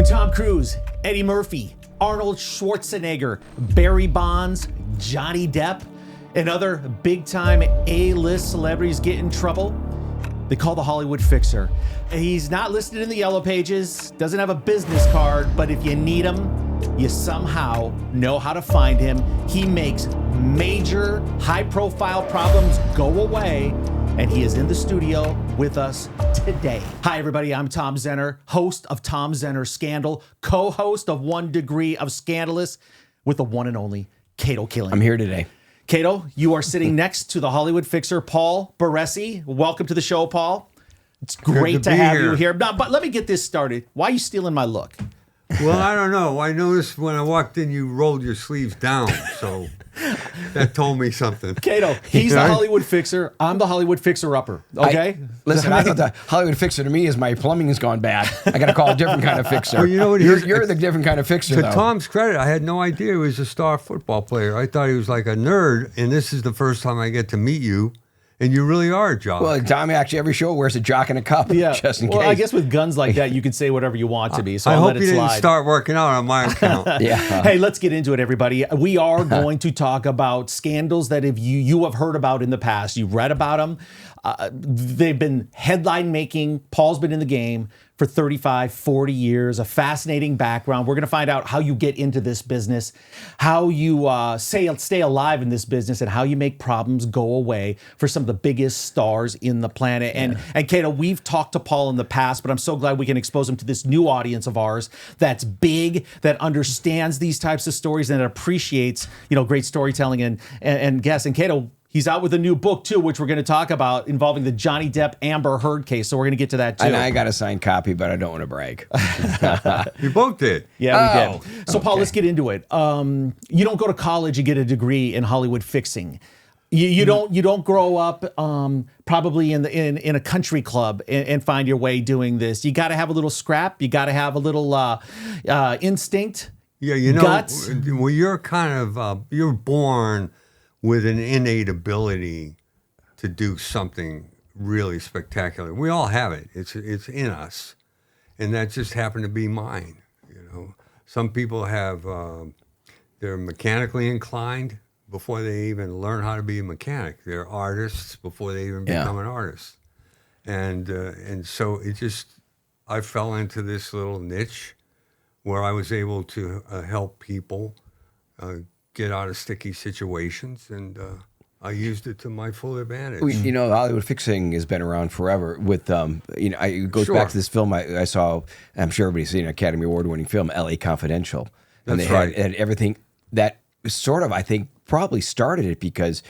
When Tom Cruise, Eddie Murphy, Arnold Schwarzenegger, Barry Bonds, Johnny Depp, and other big-time A-list celebrities get in trouble, they call the Hollywood Fixer. He's not listed in the Yellow Pages, doesn't have a business card, but if you need him, you somehow know how to find him. He makes major, high-profile problems go away, and he is in the studio with us today. Hi, everybody. I'm Tom Zenner, host of Tom Zenner Scandal, co-host of 1 Degree of Scandalous with the one and only Kato Kaelin. I'm here today. Kato, you are sitting next to the Hollywood Fixer, Paul Barresi. Welcome to the show, Paul. It's great to have you here. Now, but let me get this started. Why are you stealing my look? Well, I don't know. I noticed when I walked in, you rolled your sleeves down, so that told me something. Kato, he's the Hollywood Fixer. I'm the Hollywood Fixer-upper, okay? I thought the Hollywood Fixer to me is my plumbing has gone bad. I got to call a different kind of fixer. Well, you know what? You're the different kind of fixer, To though. Tom's credit, I had no idea he was a star football player. I thought he was like a nerd, and this is the first time I get to meet you, and you really are a jock. Well, Tom actually every show wears a jock and a cup, just in case. Well, I guess with guns like that, you can say whatever you want to be, so I I'll hope let it you slide. didn't start working out on my account. Hey, let's get into it, everybody. We are going to talk about scandals that if you have heard about in the past. You've read about them. They've been headline making. Paul's been in the game for 35, 40 years, a fascinating background. We're going to find out how you get into this business, how you stay alive in this business, and how you make problems go away for some of the biggest stars in the planet. And Kato, we've talked to Paul in the past, but I'm so glad we can expose him to this new audience of ours that's big, that understands these types of stories, and that appreciates, great storytelling and guests. And Kato, he's out with a new book, too, which we're going to talk about, involving the Johnny Depp Amber Heard case. So we're going to get to that, too. And I got a signed copy, but I don't want to brag. You both did. Yeah, we did. So, Paul, let's get into it. You don't go to college and get a degree in Hollywood fixing. You don't grow up probably in a country club and find your way doing this. You got to have a little scrap. You got to have a little instinct. Yeah, guts. Well, you're kind of you're born with an innate ability to do something really spectacular. We all have it. It's in us, and that just happened to be mine. Some people have they're mechanically inclined before they even learn how to be a mechanic. They're artists before they even become an artist, and so I fell into this little niche where I was able to help people get out of sticky situations, and I used it to my full advantage. Hollywood fixing has been around forever. With it goes back to this film I saw. I'm sure everybody's seen an Academy Award-winning film, L.A. Confidential. And That's they right. had everything that sort of, I think, probably started it because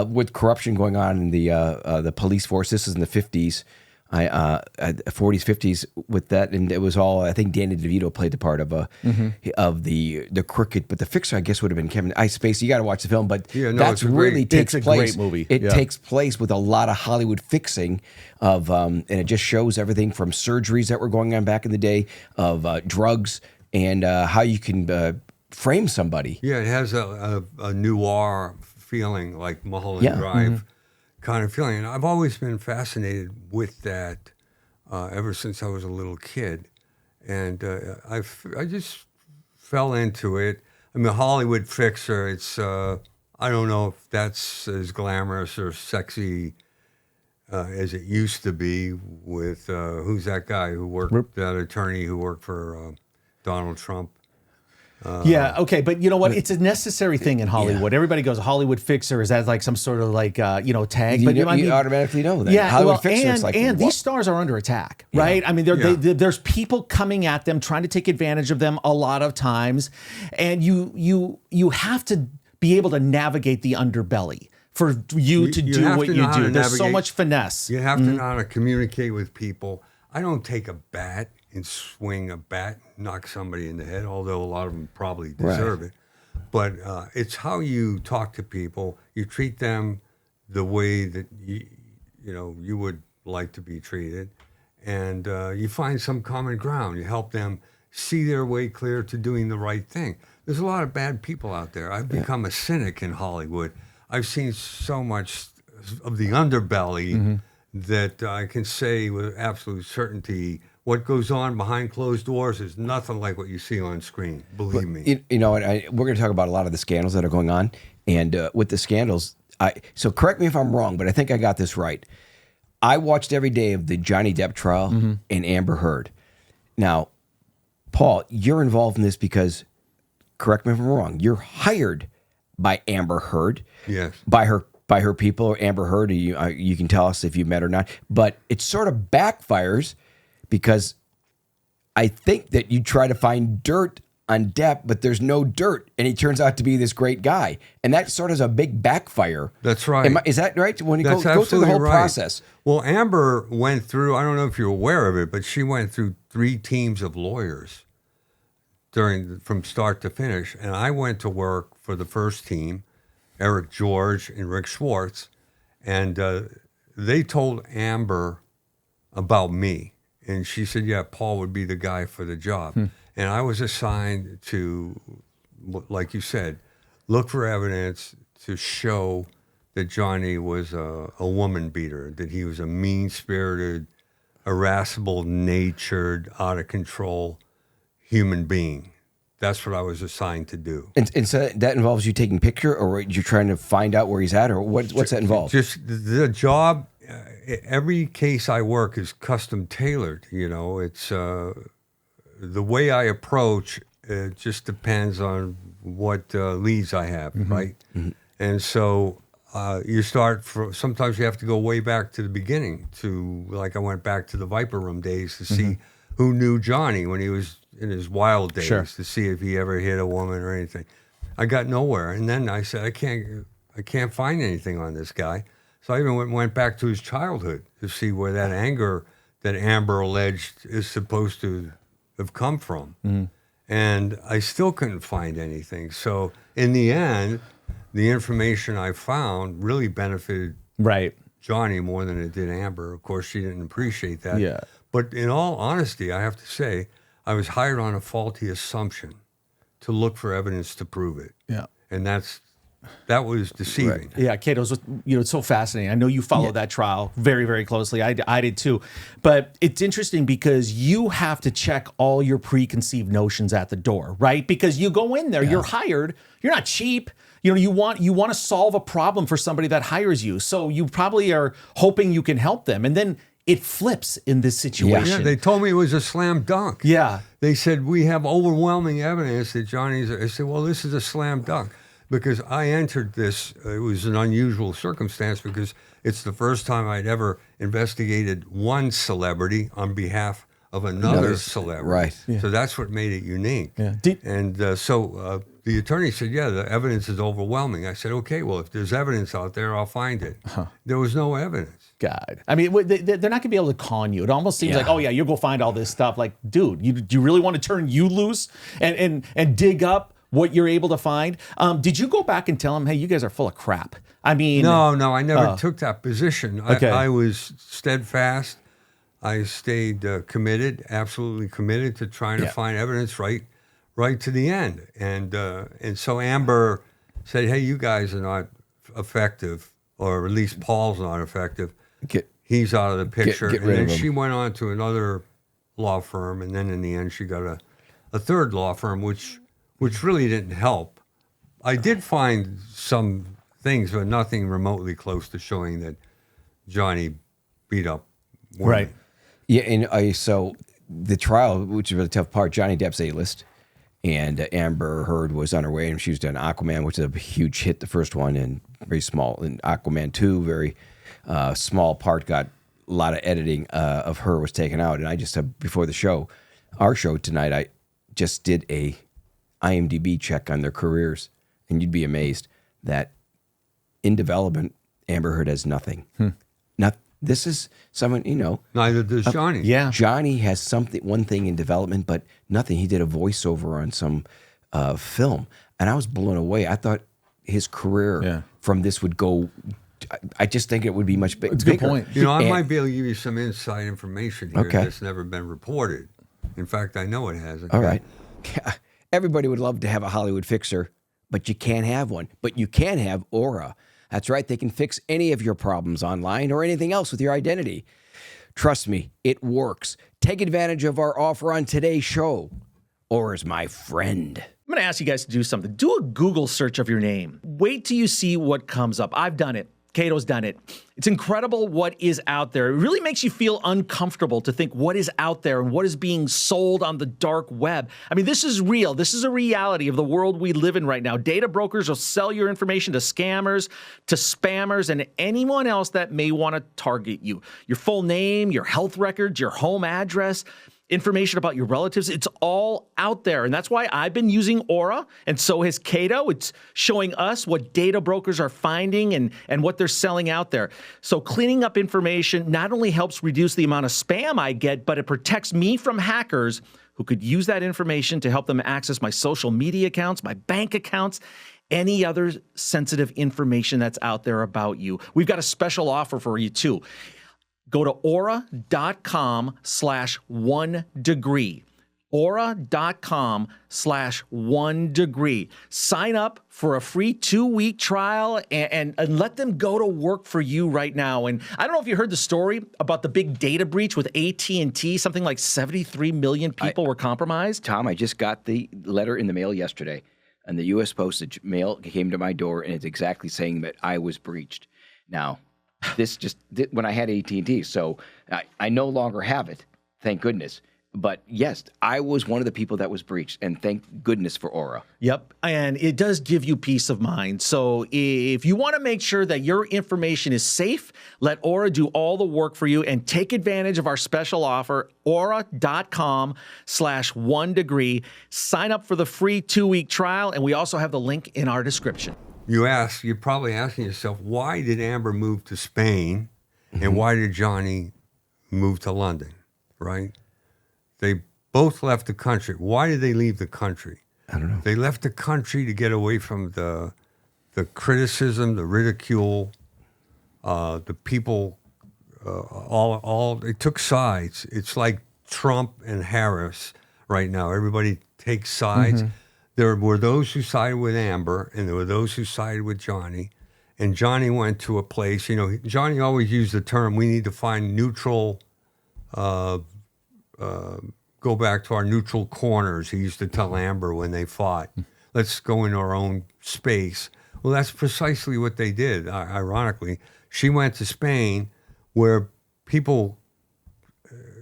with corruption going on in the police force. This is in the 50s. 40s, 50s with that, and it was all. I think Danny DeVito played the part of the crooked, but the fixer, I guess, would have been Kevin Spacey. You got to watch the film, but that's really takes place. Great movie. It takes place with a lot of Hollywood fixing of, and it just shows everything from surgeries that were going on back in the day, of drugs, and how you can frame somebody. Yeah, it has a noir feeling, like Mulholland Drive. Kind of feeling. And I've always been fascinated with that ever since I was a little kid. And I just fell into it. I mean, Hollywood fixer, it's, I don't know if that's as glamorous or sexy as it used to be with, who's that guy who worked, that attorney who worked for Donald Trump? Okay, but you know what? It's a necessary thing in Hollywood. Everybody goes, Hollywood fixer. Is that like some sort of tag? But you automatically know that. Yeah, Hollywood fixer. And these stars are under attack, right? I mean, there's people coming at them, trying to take advantage of them a lot of times, and you have to be able to navigate the underbelly for you to do what you do. There's so much finesse. You have to know how to communicate with people. I don't take a bat and swing a bat, knock somebody in the head, although a lot of them probably deserve it. But it's how you talk to people. You treat them the way that you would like to be treated, and you find some common ground. You help them see their way clear to doing the right thing. There's a lot of bad people out there. I've become a cynic in Hollywood. I've seen so much of the underbelly that I can say with absolute certainty what goes on behind closed doors is nothing like what you see on screen. Believe me. You know, we're going to talk about a lot of the scandals that are going on, and with the scandals, so correct me if I'm wrong, but I think I got this right. I watched every day of the Johnny Depp trial and Amber Heard. Now, Paul, you're involved in this because, correct me if I'm wrong, you're hired by Amber Heard. Yes. By her people, or Amber Heard. You can tell us if you met or not. But it sort of backfires because I think that you try to find dirt on Depp, but there's no dirt, and he turns out to be this great guy, and that sort of is a big backfire. That's right. Is that right? When you That's go through the whole right. process. Well, Amber went through, I don't know if you're aware of it, but she went through 3 teams of lawyers from start to finish. And I went to work for the first team, Eric George and Rick Schwartz. And they told Amber about me. And she said, yeah, Paul would be the guy for the job. And I was assigned to, like you said, look for evidence to show that Johnny was a woman beater, that he was a mean-spirited, irascible, natured, out-of-control human being. That's what I was assigned to do. And so that involves you taking picture, or you're trying to find out where he's at, or what's that involved? Just the job, every case I work is custom tailored. You know, it's the way I approach, it just depends on what leads I have, right? And so you start sometimes you have to go way back to the beginning like I went back to the Viper Room days to see who knew Johnny when he was in his wild days, to see if he ever hit a woman or anything. I got nowhere. And then I said, I can't find anything on this guy. So I even went back to his childhood to see where that anger that Amber alleged is supposed to have come from. And I still couldn't find anything. So in the end, the information I found really benefited Johnny more than it did Amber. Of course, she didn't appreciate that. Yeah. But in all honesty, I have to say, I was hired on a faulty assumption to look for evidence to prove it. Yeah. And that was deceiving. Yeah, Kato's, it's so fascinating. I know you followed that trial very, very closely. I did too. But it's interesting because you have to check all your preconceived notions at the door, right? Because you go in there, you're hired, you're not cheap. You want to solve a problem for somebody that hires you. So you probably are hoping you can help them. And then it flips in this situation. Yeah, they told me it was a slam dunk. Yeah. They said, we have overwhelming evidence that Johnny's... I said, well, this is a slam dunk. Because I entered this, it was an unusual circumstance because it's the first time I'd ever investigated one celebrity on behalf of another celebrity. Right. Yeah. So that's what made it unique. Yeah. So the attorney said, yeah, the evidence is overwhelming. I said, okay, well, if there's evidence out there, I'll find it. There was no evidence. God. I mean, they're not going to be able to con you. It almost seems like, oh, yeah, you'll go find all this stuff. Like, dude, do you really want to turn you loose and dig up what you're able to find? Did you go back and tell them, hey, you guys are full of crap? I mean... No, I never took that position. Okay. I was steadfast. I stayed committed, absolutely committed to trying to find evidence right to the end. And so Amber said, hey, you guys are not effective, or at least Paul's not effective. He's out of the picture. Get and rid then of him. she went on to another law firm, and then in the end she got a third law firm, which really didn't help. I did find some things, but nothing remotely close to showing that Johnny beat up women. Right. Yeah, and so the trial, which is a tough part, Johnny Depp's A-list, and Amber Heard was on her way, and she was doing Aquaman, which is a huge hit, the first one, and very small. And Aquaman 2, very small part, got a lot of editing of her was taken out. And I just said before the show, our show tonight, I just did a IMDb check on their careers, and you'd be amazed that in development, Amber Heard has nothing. This is someone, Neither does Johnny. Yeah. Johnny has one thing in development, but nothing. He did a voiceover on some film, and I was blown away. I thought his career from this would go. I just think it would be much bigger. That's a good point. I might be able to give you some inside information here that's never been reported. In fact, I know it hasn't. All right. Everybody would love to have a Hollywood fixer, but you can't have one. But you can have Aura. That's right. They can fix any of your problems online or anything else with your identity. Trust me, it works. Take advantage of our offer on today's show. Aura's my friend. I'm going to ask you guys to do something. Do a Google search of your name. Wait till you see what comes up. I've done it. Kato's done it. It's incredible what is out there. It really makes you feel uncomfortable to think what is out there and what is being sold on the dark web. I mean, this is real. This is a reality of the world we live in right now. Data brokers will sell your information to scammers, to spammers, and anyone else that may want to target you. Your full name, your health records, your home address, information about your relatives, it's all out there. And that's why I've been using Aura, and so has Kato. It's showing us what data brokers are finding and what they're selling out there. So cleaning up information not only helps reduce the amount of spam I get, but it protects me from hackers who could use that information to help them access my social media accounts, my bank accounts, any other sensitive information that's out there about you. We've got a special offer for you too. Go to aura.com/1degree. Aura.com/1degree. Sign up for a free 2-week trial and let them go to work for you right now. And I don't know if you heard the story about the big data breach with AT&T. Something like 73 million people were compromised. Tom, I just got the letter in the mail yesterday, and the U.S. postage mail came to my door, and it's exactly saying that I was breached. Now, this just when I had AT&T, so I no longer have it, thank goodness. But yes, I was one of the people that was breached, and thank goodness for Aura. Yep, and it does give you peace of mind. So if you want to make sure that your information is safe, let Aura do all the work for you and take advantage of our special offer, aura.com/1degree. Sign up for the free 2-week trial, and we also have the link in our description. You're probably asking yourself, why did Amber move to Spain and why did Johnny move to London, right? They both left the country. Why did they leave the country? I don't know. They left the country to get away from the criticism, the ridicule, the people, all they took sides. It's like Trump and Harris right now. Everybody takes sides. There were those who sided with Amber, and there were those who sided with Johnny. And Johnny went to a place, Johnny always used the term, we need to find neutral, go back to our neutral corners. He used to tell Amber when they fought, let's go in our own space. Well, that's precisely what they did, ironically. She went to Spain where people,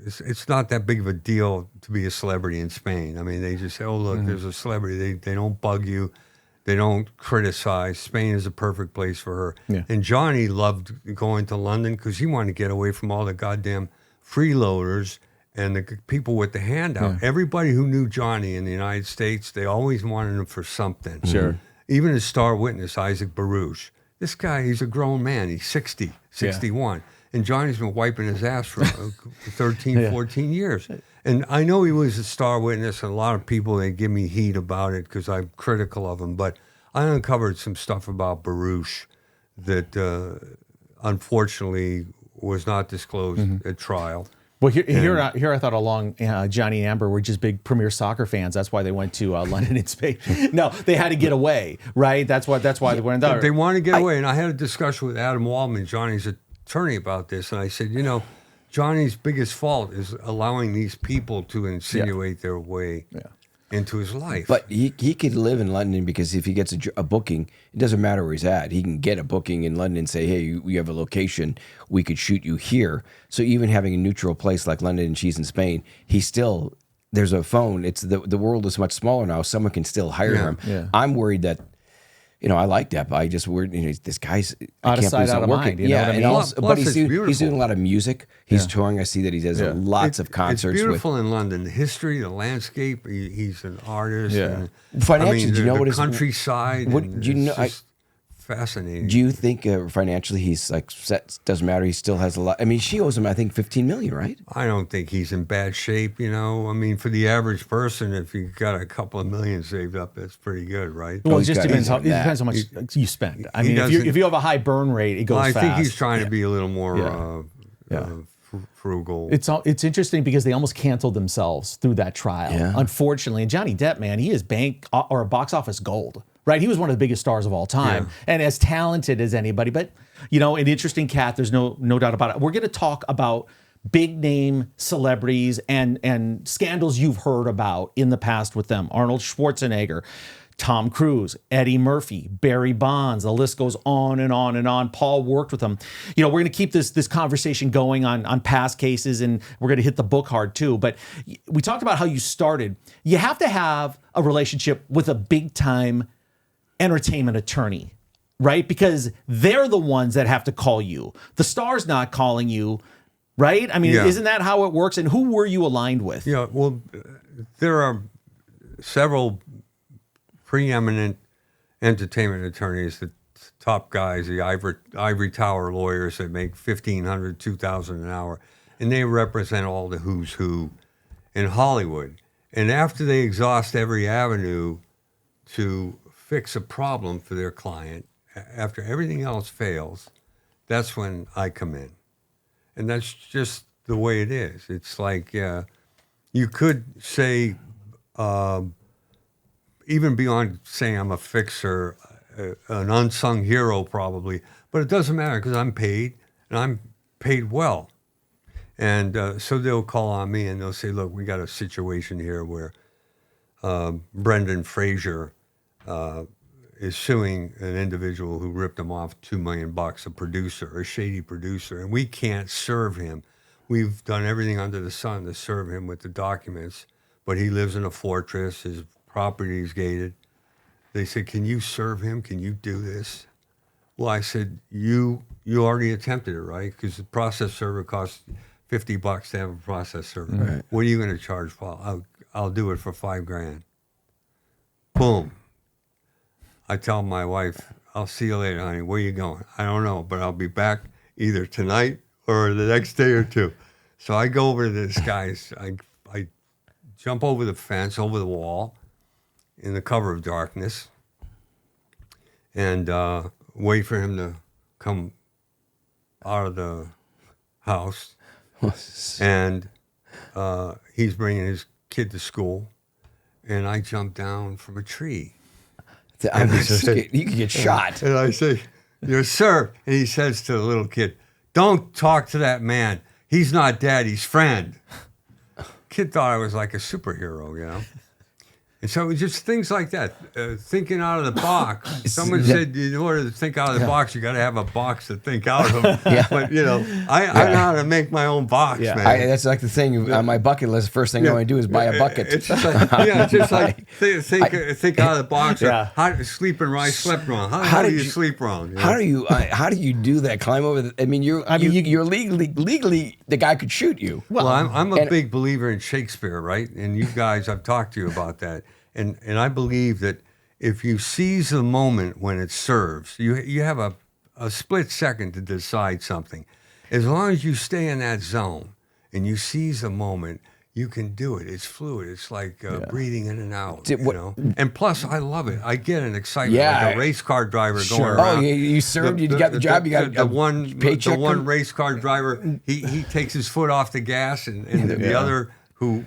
it's not that big of a deal to be a celebrity in Spain. I mean, they just say, oh, look, there's a celebrity. They don't bug you. They don't criticize. Spain is a perfect place for her. Yeah. And Johnny loved going to London because he wanted to get away from all the goddamn freeloaders and the people with the handout. Yeah. Everybody who knew Johnny in the United States, they always wanted him for something. Sure. Even his star witness, Isaac Baruch. This guy, he's a grown man. He's 60, 61. Yeah. And Johnny's been wiping his ass for 13, 14 years. And I know he was a star witness, and a lot of people, they give me heat about it because I'm critical of him. But I uncovered some stuff about Baruch that unfortunately was not disclosed at trial. Well, here I thought along Johnny and Amber were just big premier soccer fans. That's why they went to London and Spain. No, they had to get away, right? That's why they went there. They wanted to get away. And I had a discussion with Adam Waldman, Johnny's attorney, about this. And I said, Johnny's biggest fault is allowing these people to insinuate their way into his life. But he could live in London because if he gets a booking, it doesn't matter where he's at. He can get a booking in London and say, hey, we have a location. We could shoot you here. So even having a neutral place like London and she's in Spain, there's a phone. It's the world is much smaller now. Someone can still hire him. Yeah. I'm worried that, I like Depp. I just worried, this guy's out of sight, out of mind. You know what I mean? But he's doing a lot of music. He's touring. I see that he does lots of concerts. It's beautiful in London. The history, the landscape. He's an artist. Yeah. Financially, do you know what his countryside? What do you know? Fascinating. Do you think financially he's like set? Doesn't matter. He still has a lot. I mean, she owes him, I think, $15 million, right? I don't think he's in bad shape. I mean, for the average person, if you got a couple of million saved up, that's pretty good, right? Well, it just depends how much you spend. I mean, if you have a high burn rate, it goes fast. I think he's trying to be a little more frugal. It's interesting because they almost canceled themselves through that trial, unfortunately. And Johnny Depp, man, he is box office gold. Right, he was one of the biggest stars of all time, and as talented as anybody. But an interesting cat. There's no doubt about it. We're going to talk about big name celebrities and scandals you've heard about in the past with them. Arnold Schwarzenegger, Tom Cruise, Eddie Murphy, Barry Bonds, the list goes on and on and on. Paul worked with them. You know, we're going to keep this conversation going on past cases, and we're going to hit the book hard too. But we talked about how you started. You have to have a relationship with a big time entertainment attorney, right? Because they're the ones that have to call you. The star's not calling you, right? I mean, isn't that how it works? And who were you aligned with? Yeah, well, there are several preeminent entertainment attorneys, the top guys, the ivory tower lawyers that make $1,500, $2,000 an hour, and they represent all the who's who in Hollywood. And after they exhaust every avenue to fix a problem for their client, after everything else fails, that's when I come in. And that's just the way it is. It's like you could say, even beyond saying I'm a fixer, an unsung hero probably, but it doesn't matter because I'm paid, and I'm paid well. And so they'll call on me and they'll say, look, we got a situation here where Brendan Fraser is suing an individual who ripped him off $2 million, a producer, a shady producer, and we can't serve him. We've done everything under the sun to serve him with the documents, but he lives in a fortress, his property is gated. They said, can you serve him? Can you do this? Well, I said, you already attempted it, right? Because the process server costs $50 to have a process server. Right. What are you going to charge, Paul? I'll do it for $5,000. Boom. I tell my wife, I'll see you later, honey. Where are you going? I don't know, but I'll be back either tonight or the next day or two. So I go over to this guy's, I jump over the fence, over the wall, in the cover of darkness, and wait for him to come out of the house. And he's bringing his kid to school, and I jump down from a tree. I'd be so scared. You could get shot. And I say, yes, sir. And he says to the little kid, don't talk to that man. He's not daddy's friend. Kid thought I was like a superhero, you know? And so it was just things like that, thinking out of the box. Someone said, in order to think out of the box, you got to have a box to think out of. But, you know, I know how to make my own box, man. That's like the thing on my bucket list. First thing I want to do is buy a bucket. It's just like, just like think out of the box. How sleep and rise, slept wrong. How do you sleep wrong? You know? How do you do that? Climb over the, I mean, you're legally the guy could shoot you. Well, I'm a big believer in Shakespeare, right? And you guys, I've talked to you about that. And I believe that if you seize the moment when it serves, you have a split second to decide something. As long as you stay in that zone and you seize the moment, you can do it. It's fluid. It's like breathing in and out, you know? And plus, I love it. I get an excitement like a race car driver going around. Oh, you served, you got the job, you got the one race car driver, he takes his foot off the gas, and the other who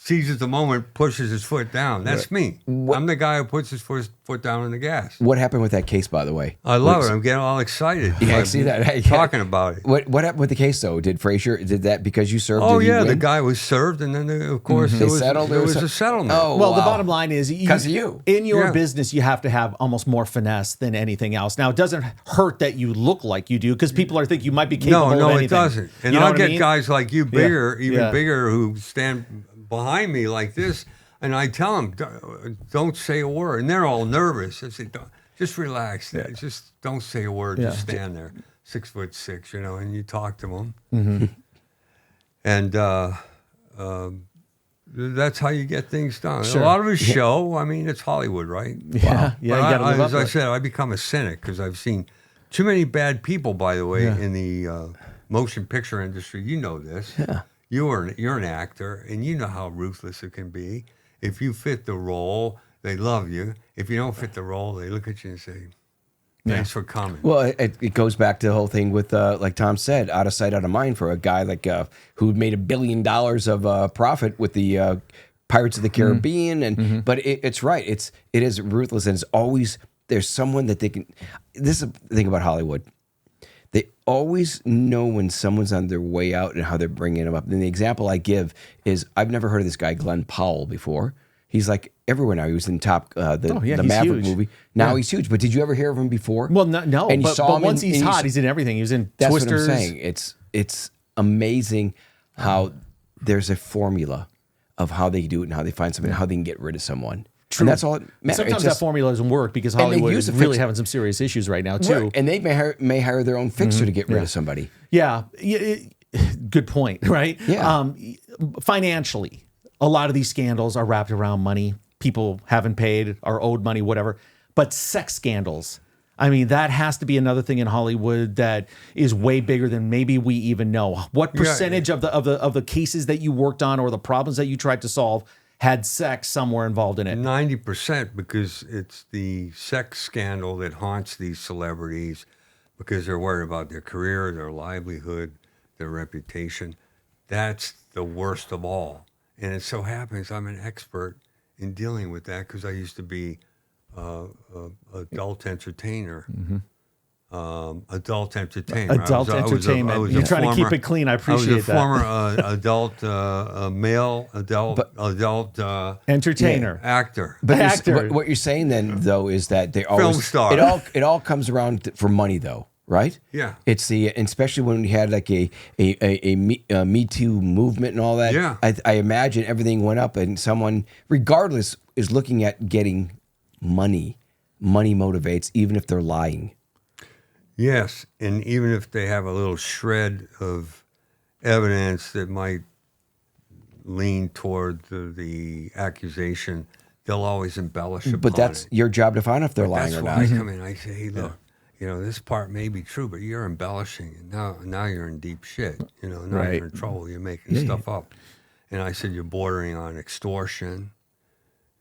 seizes the moment, pushes his foot down. That's me. I'm the guy who puts his foot down on the gas. What happened with that case, by the way? I love it. I'm getting all excited. Yeah, I see that. Talking about it. What happened with the case, though? Did Frazier, did that because you served? Oh, yeah. The guy was served, and then, of course, there was a settlement. Oh, well, the bottom line is, because of you. In your business, you have to have almost more finesse than anything else. Now, it doesn't hurt that you look like you do, because people are thinking you might be capable of anything. No, it doesn't. And I'll get guys like you, bigger, bigger, who stand behind me like this, and I tell them, don't say a word, and they're all nervous. I say, just relax, just don't say a word, just stand there, 6'6", you know, and you talk to them, and that's how you get things done. Sure. A lot of it's show. I mean, it's Hollywood, right? Yeah, But as I said, I become a cynic because I've seen too many bad people. By the way, in the motion picture industry, you know this. Yeah. You're an actor, and you know how ruthless it can be. If you fit the role, they love you. If you don't fit the role, they look at you and say, thanks for coming. Well, it goes back to the whole thing with, like Tom said, out of sight, out of mind for a guy like who made $1 billion of profit with the Pirates of the Caribbean. And But it's right. It is ruthless, and it's always, there's someone that they can, this is the thing about Hollywood. they always know when someone's on their way out and how they're bringing them up. And the example I give is I've never heard of this guy, Glenn Powell, before. He's like everywhere now. He was in the he's Maverick huge. movie. Now he's huge. But did you ever hear of him before? Well, no. And you But saw him once in- he's and you hot, s- he's in everything. He was in That's Twisters. what I'm saying. It's amazing how there's a formula of how they do it and how they find something, and how they can get rid of someone. True. And that's all it matters. Sometimes It's just- that formula doesn't work because they Hollywood use is a really fix- having some serious issues right now too. Right. And they may hire their own fixer to get rid of somebody. Yeah, good point, right? Yeah. Financially, a lot of these scandals are wrapped around money. People haven't paid, are owed money, whatever. But sex scandals, I mean, that has to be another thing in Hollywood that is way bigger than maybe we even know. What percentage of the cases that you worked on or the problems that you tried to solve had sex somewhere involved in it? 90%, because it's the sex scandal that haunts these celebrities because they're worried about their career, their livelihood, their reputation. That's the worst of all. And it so happens I'm an expert in dealing with that because I used to be adult entertainer. Adult entertainer. Adult entertainment. You're trying to keep it clean. I appreciate that. I was a former adult male adult Entertainer. actor. But Actor. what you're saying then, though, is that they always Film star. It all comes around for money, though, right? Yeah. It's and especially when we had like a Me Too movement and all that. Yeah. I imagine everything went up, and someone, regardless, is looking at getting money. Money motivates, even if they're lying. Yes, and even if they have a little shred of evidence that might lean toward the accusation, they'll always embellish upon But that's it. your job to find if they're lying That's or why not. I come in. I say, hey, look, this part may be true, but you're embellishing, and now you're in deep shit. Now Right. you're in trouble. You're making stuff up. And I said, you're bordering on extortion.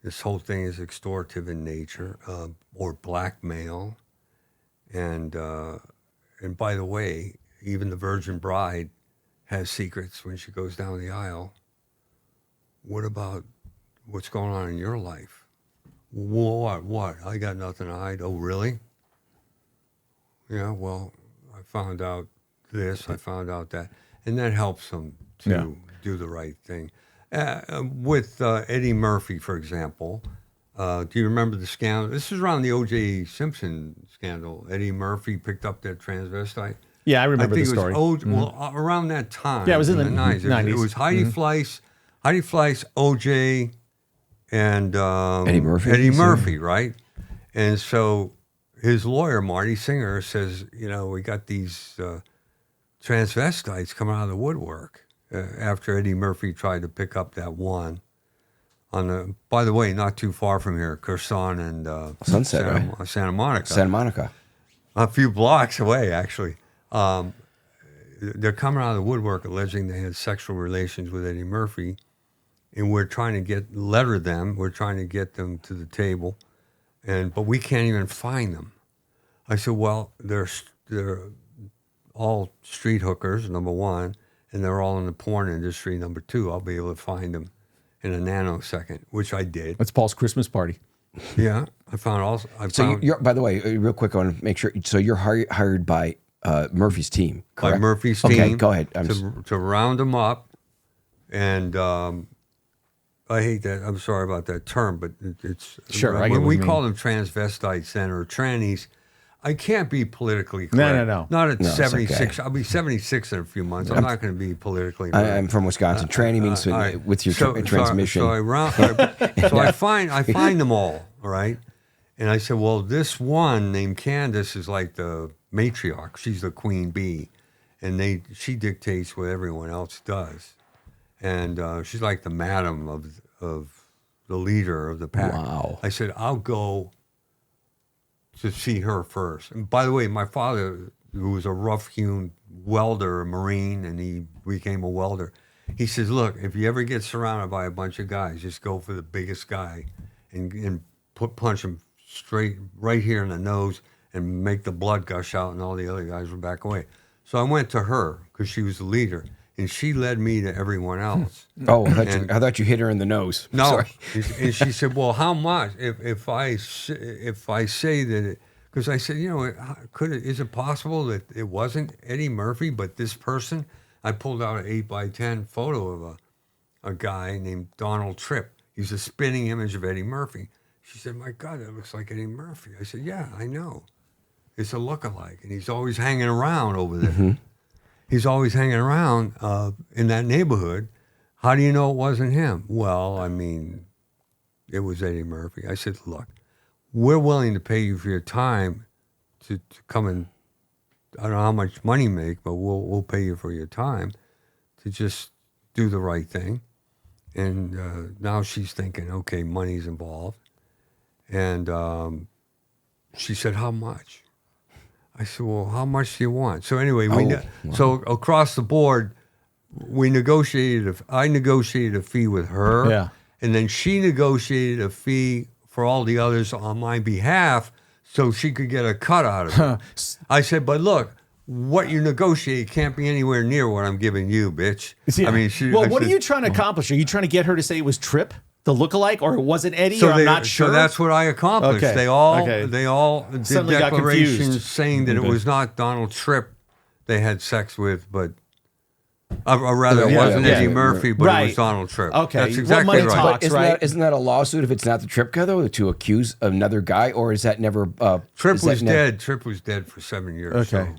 This whole thing is extortive in nature, or blackmail. And by the way, even the virgin bride has secrets when she goes down the aisle. What about what's going on in your life? What? I got nothing to hide. Oh, really? Yeah, well, I found out this, I found out that. And that helps them to do the right thing. With Eddie Murphy, for example, do you remember the scandal? This is around the O.J. Simpson scandal. Eddie Murphy picked up that transvestite. Yeah, I remember the think story. It was well, around that time. Yeah, it was in the 90s. 90s. It was Heidi Fleiss, O.J., and Eddie Murphy. Eddie Murphy, right? And so his lawyer, Marty Singer, says, we got these transvestites coming out of the woodwork after Eddie Murphy tried to pick up that one. By the way, not too far from here, Curzon and Sunset, Santa Monica. Santa Monica. A few blocks away, actually. They're coming out of the woodwork alleging they had sexual relations with Eddie Murphy, and we're trying to letter them. We're trying to get them to the table, but we can't even find them. I said, well, they're all street hookers, number one, and they're all in the porn industry, number two. I'll be able to find them in a nanosecond, which I did. That's Paul's Christmas party. Yeah, I found. So you're, by the way, real quick, I want to make sure. So you're hired by Murphy's team, correct? By Murphy's team. Okay, go ahead. To round them up, and I hate that. I'm sorry about that term, but it's Sure, I get when what we you call them transvestites then or trannies. I can't be politically correct. No. Not at it's 76. okay. I'll be 76 in a few months. I'm not going to be politically correct. I'm from Wisconsin. Tranny means with your transmission. I find them all right? And I said, well, this one named Candace is like the matriarch. She's the queen bee. And she dictates what everyone else does. And she's like the madam of the leader of the pack. Wow. I said, I'll go to see her first. And by the way, my father, who was a rough-hewn welder, a Marine, and he became a welder, he says, look, if you ever get surrounded by a bunch of guys, just go for the biggest guy and punch him straight right here in the nose and make the blood gush out, and all the other guys would back away. So I went to her because she was the leader, and she led me to everyone else. Oh, I thought you hit her in the nose. No, Sorry. and she said, "Well, how much if I say that?" Because I said, is it possible that it wasn't Eddie Murphy, but this person? I pulled out an 8x10 photo of a guy named Donald Tripp. He's a spinning image of Eddie Murphy. She said, my God, that looks like Eddie Murphy. I said, yeah, I know. It's a lookalike, and he's always hanging around over there. Mm-hmm. He's always hanging around in that neighborhood. How do you know it wasn't him? Well, I mean, it was Eddie Murphy. I said, look, we're willing to pay you for your time to come and, I don't know how much money you make, but we'll pay you for your time to just do the right thing. And now she's thinking, okay, money's involved. And she said, how much? I said, well, how much do you want? So anyway, so across the board, I negotiated a fee with her, and then she negotiated a fee for all the others on my behalf so she could get a cut out of it. I said, but look, what you negotiate can't be anywhere near what I'm giving you, bitch. Yeah. I mean, what are you trying to accomplish? Are you trying to get her to say it was Tripp, the lookalike, or was it Eddie? I'm not sure. So that's what I accomplished. Okay. They all did Suddenly declarations saying that it was not Donald Tripp they had sex with, but or rather, it wasn't Eddie Murphy, but it was Donald Tripp. Okay, that's exactly right. Talks, isn't that a lawsuit if it's not the Tripp guy, though, to accuse another guy, or is that never? Tripp was dead. Tripp was dead for 7 years. Okay, so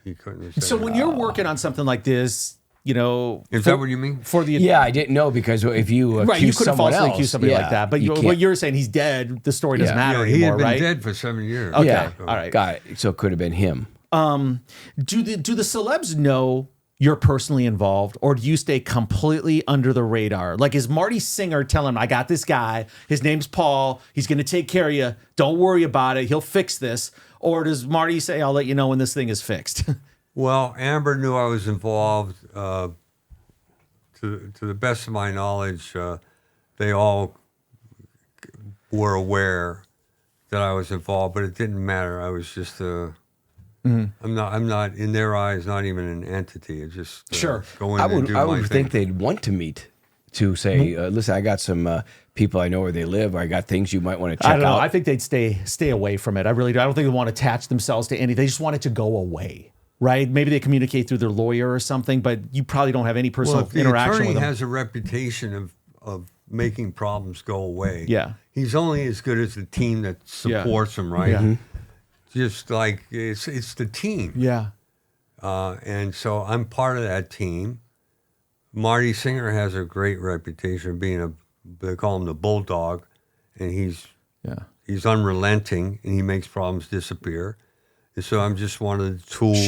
he couldn't have said so when you're working on something like this, is that what you mean? I didn't know, because if you accuse you could have someone falsely else, accused somebody like that. But what you're saying, he's dead. The story doesn't matter anymore, he had been right? dead for 7 years. Okay, Yeah. All right, got it. So it could have been him. Do the celebs know you're personally involved, or do you stay completely under the radar? Like, is Marty Singer telling him, I got this guy, his name's Paul, he's going to take care of you, don't worry about it, he'll fix this? Or does Marty say, I'll let you know when this thing is fixed? Well, Amber knew I was involved. To the best of my knowledge, they all were aware that I was involved, but it didn't matter. I was just I'm not in their eyes, not even an entity. It's just go in and do my thing. I would think they'd want to meet to say, listen, I got some people I know where they live, or I got things you might want to check out. I don't know. I think they'd stay away from it. I really do. I don't think they want to attach themselves to anything. They just want it to go away, right? Maybe they communicate through their lawyer or something, but you probably don't have any personal interaction with them. The attorney has a reputation of making problems go away. Yeah. He's only as good as the team that supports him, right? Yeah. Just like it's the team. Yeah. And so I'm part of that team. Marty Singer has a great reputation of being they call him the bulldog, and he's unrelenting, and he makes problems disappear. And so I'm just one of the tools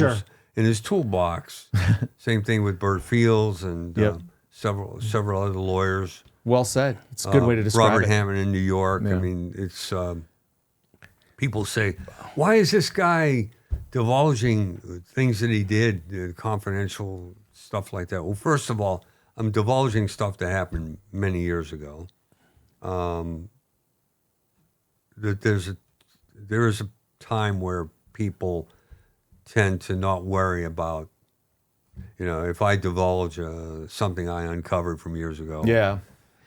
in his toolbox. Same thing with Burt Fields and several other lawyers. Well said. It's a good way to describe Robert it. Hammond in New York. Yeah. I mean, it's people say, why is this guy divulging things that he did, confidential stuff like that? Well, first of all, I'm divulging stuff that happened many years ago. That there is a time where people tend to not worry about, if I divulge something I uncovered from years ago. Yeah.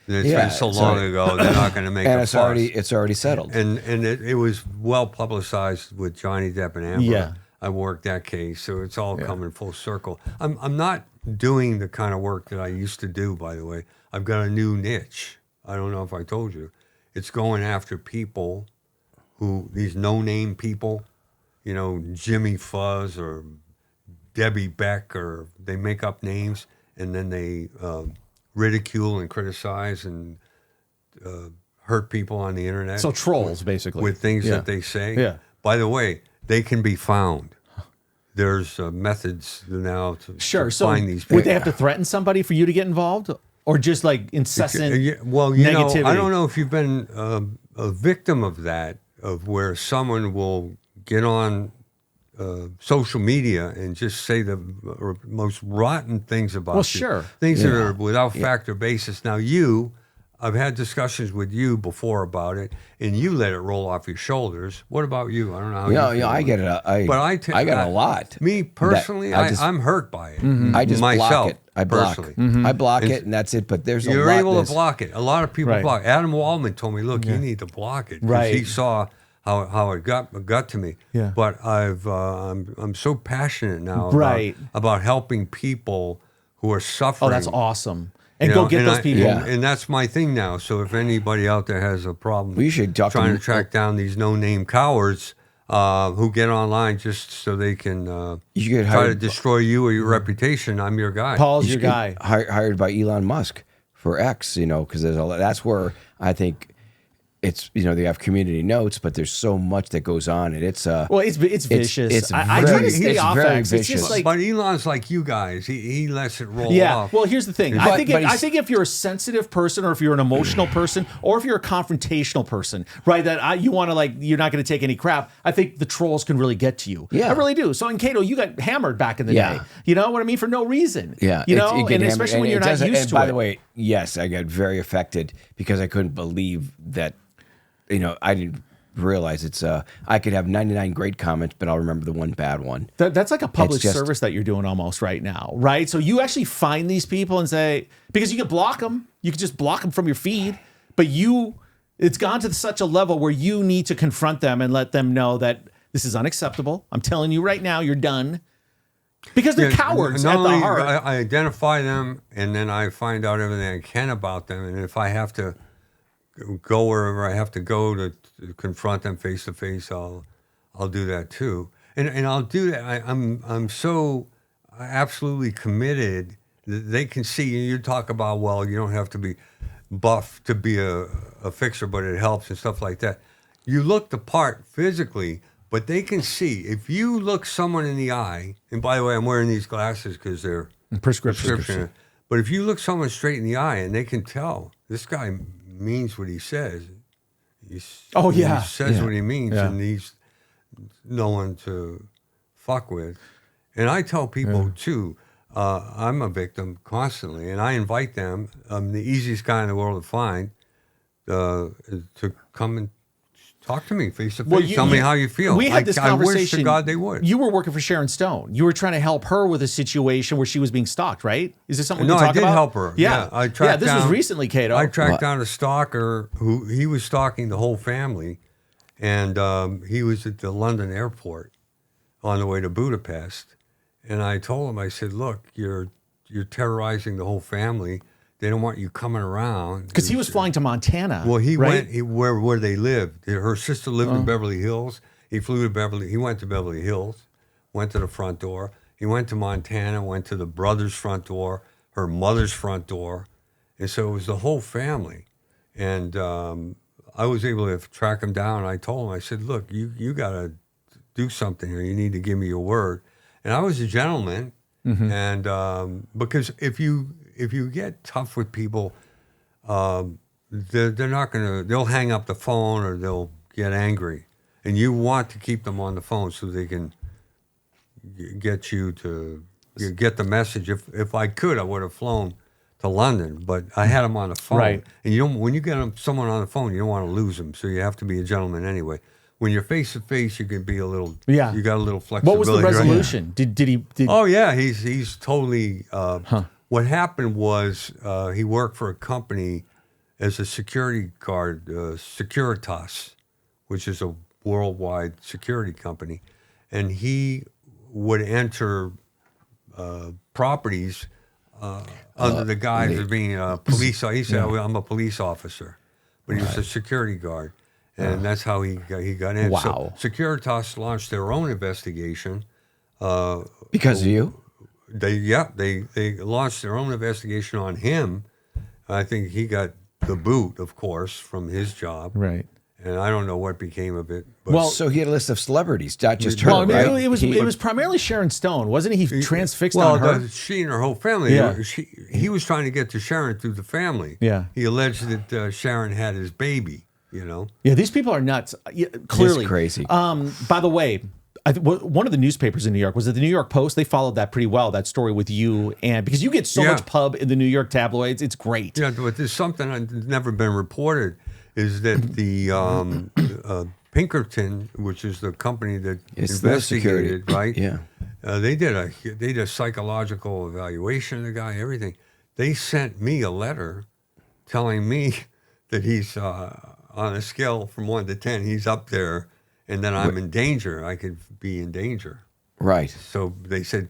It's been so long ago, they're not going to make and a fuss. It's already settled. And it was well publicized with Johnny Depp and Amber. Yeah. I worked that case, so it's all coming full circle. I'm not doing the kind of work that I used to do, by the way. I've got a new niche. I don't know if I told you. It's going after people these no-name people, Jimmy Fuzz or Debbie Beck, or they make up names, and then they ridicule and criticize and hurt people on the internet. So trolls, basically. With things that they say. Yeah. By the way, they can be found. There's methods now to find these people. Would they have to threaten somebody for you to get involved? Or just like incessant negativity? I don't know if you've been a victim of that, of where someone will get on social media and just say the most rotten things about you. Sure. Things that are without fact or basis. Now I've had discussions with you before about it, and you let it roll off your shoulders. What about you? I don't know how you feel. I get it. I get a lot. Me personally, I'm hurt by it. Mm-hmm. I just myself, block it. I block. Mm-hmm. I block it, and that's it. But there's you're able to block it. A lot of people block. Adam Waldman told me, "Look, you need to block it," because he saw how it got to me. Yeah. But I'm so passionate now Right. about helping people who are suffering. Oh, that's awesome. And You go know, get those people. Yeah. And that's my thing now. So if anybody out there has a problem We should talk trying to to track down these no-name cowards who get online just so they can You get try to hired, destroy you or your reputation, I'm your guy. Paul's you your should guy. get hired by Elon Musk for X, because that's where I think it's, they have community notes, but there's so much that goes on, and it's Well, it's vicious. it's I try very- to stay it's off very X. It's vicious. just like, But Elon's like you guys. He lets it roll yeah. off. Well, here's the thing. But- but I he's- think if you're a sensitive person, or if you're an emotional person, or if you're a confrontational person, right? You want to you're not going to take any crap. I think the trolls can really get to you. Yeah. I really do. So in Kato, you got hammered back in the Yeah. day. You know what I mean? For no reason. Yeah, You it know, get and hammered, especially when and you're it not doesn't- used and to by it. the way, yes, I got very affected because I couldn't believe that. I didn't realize it's. I could have 99 great comments, but I'll remember the one bad one. That's like a public just- service that you're doing almost right now, right? So you actually find these people and say, because you can block them, you can just block them from your feed, but it's gone to such a level where you need to confront them and let them know that this is unacceptable. I'm telling you right now, you're done. Because they're cowards Not at the only heart. I identify them, and then I find out everything I can about them. And if I have to go wherever I have to go to confront them face to face, I'll do that too. And I'll do that. I'm so absolutely committed that they can see. And you talk about, well, you don't have to be buff to be a fixer, but it helps and stuff like that. You look the part physically, but they can see. If you look someone in the eye, and by the way, I'm wearing these glasses because they're Prescription. But if you look someone straight in the eye and they can tell this guy means what he says. He says what he means, and he's no one to fuck with. And I tell people too, I'm a victim constantly, and I invite them. I'm the easiest guy in the world to find to come and talk to me face to face. Tell me how you feel. We had this conversation. I wish to God they would. You were working for Sharon Stone. You were trying to help her with a situation where she was being stalked, right? Is this something we No, can I talk did about? help her. Yeah, I tracked this was down- recently, Kato. I tracked down a stalker who he was stalking the whole family, and he was at the London airport on the way to Budapest. And I told him, I said, "Look, you're terrorizing the whole family. They don't want you coming around." Because he was flying to Montana. Well, he right? went where they lived. Her sister lived in Beverly Hills. He flew to Beverly. He went to Beverly Hills, went to the front door. He went to Montana, went to the brother's front door, her mother's front door, and so it was the whole family. And I was able to track him down. I told him, I said, "Look, you got to do something here. You need to give me your word." And I was a gentleman, and because if you get tough with people, they're not gonna. They'll hang up the phone or they'll get angry, and you want to keep them on the phone so they can get you to get the message. If I could, I would have flown to London, but I had them on the phone. Right. And when you get someone on the phone, you don't want to lose them, so you have to be a gentleman anyway. When you're face to face, you can be a little. Yeah. You got a little flexibility. What was the right? resolution? Did he? Oh yeah, he's totally. What happened was he worked for a company as a security guard, Securitas, which is a worldwide security company, and he would enter properties under the guise of being a police. He said, "I'm a police officer," but he was a security guard. And that's how he got in. Wow. So Securitas launched their own investigation. Because of you? They launched their own investigation on him. I think he got the boot, of course, from his job. Right. And I don't know what became of it. But Well, So he had a list of celebrities, not just her, Well, I mean, right? it was primarily Sharon Stone, wasn't he? He transfixed well, on her. she and her whole family. Yeah. He was trying to get to Sharon through the family. Yeah. He alleged that Sharon had his baby. Yeah, these people are nuts. Yeah, clearly crazy. By the way, one of the newspapers in New York was it the New York Post. They followed that pretty well. That story with you, and because you get so much pub in the New York tabloids, it's great. Yeah, but there's something that's never been reported is that the Pinkerton, which is the company that It's their investigated, right? Yeah. They did a psychological evaluation of the guy, everything. They sent me a letter telling me that he's on a scale from 1 to 10, he's up there, and then I'm in danger. I could be in danger. Right. So they said,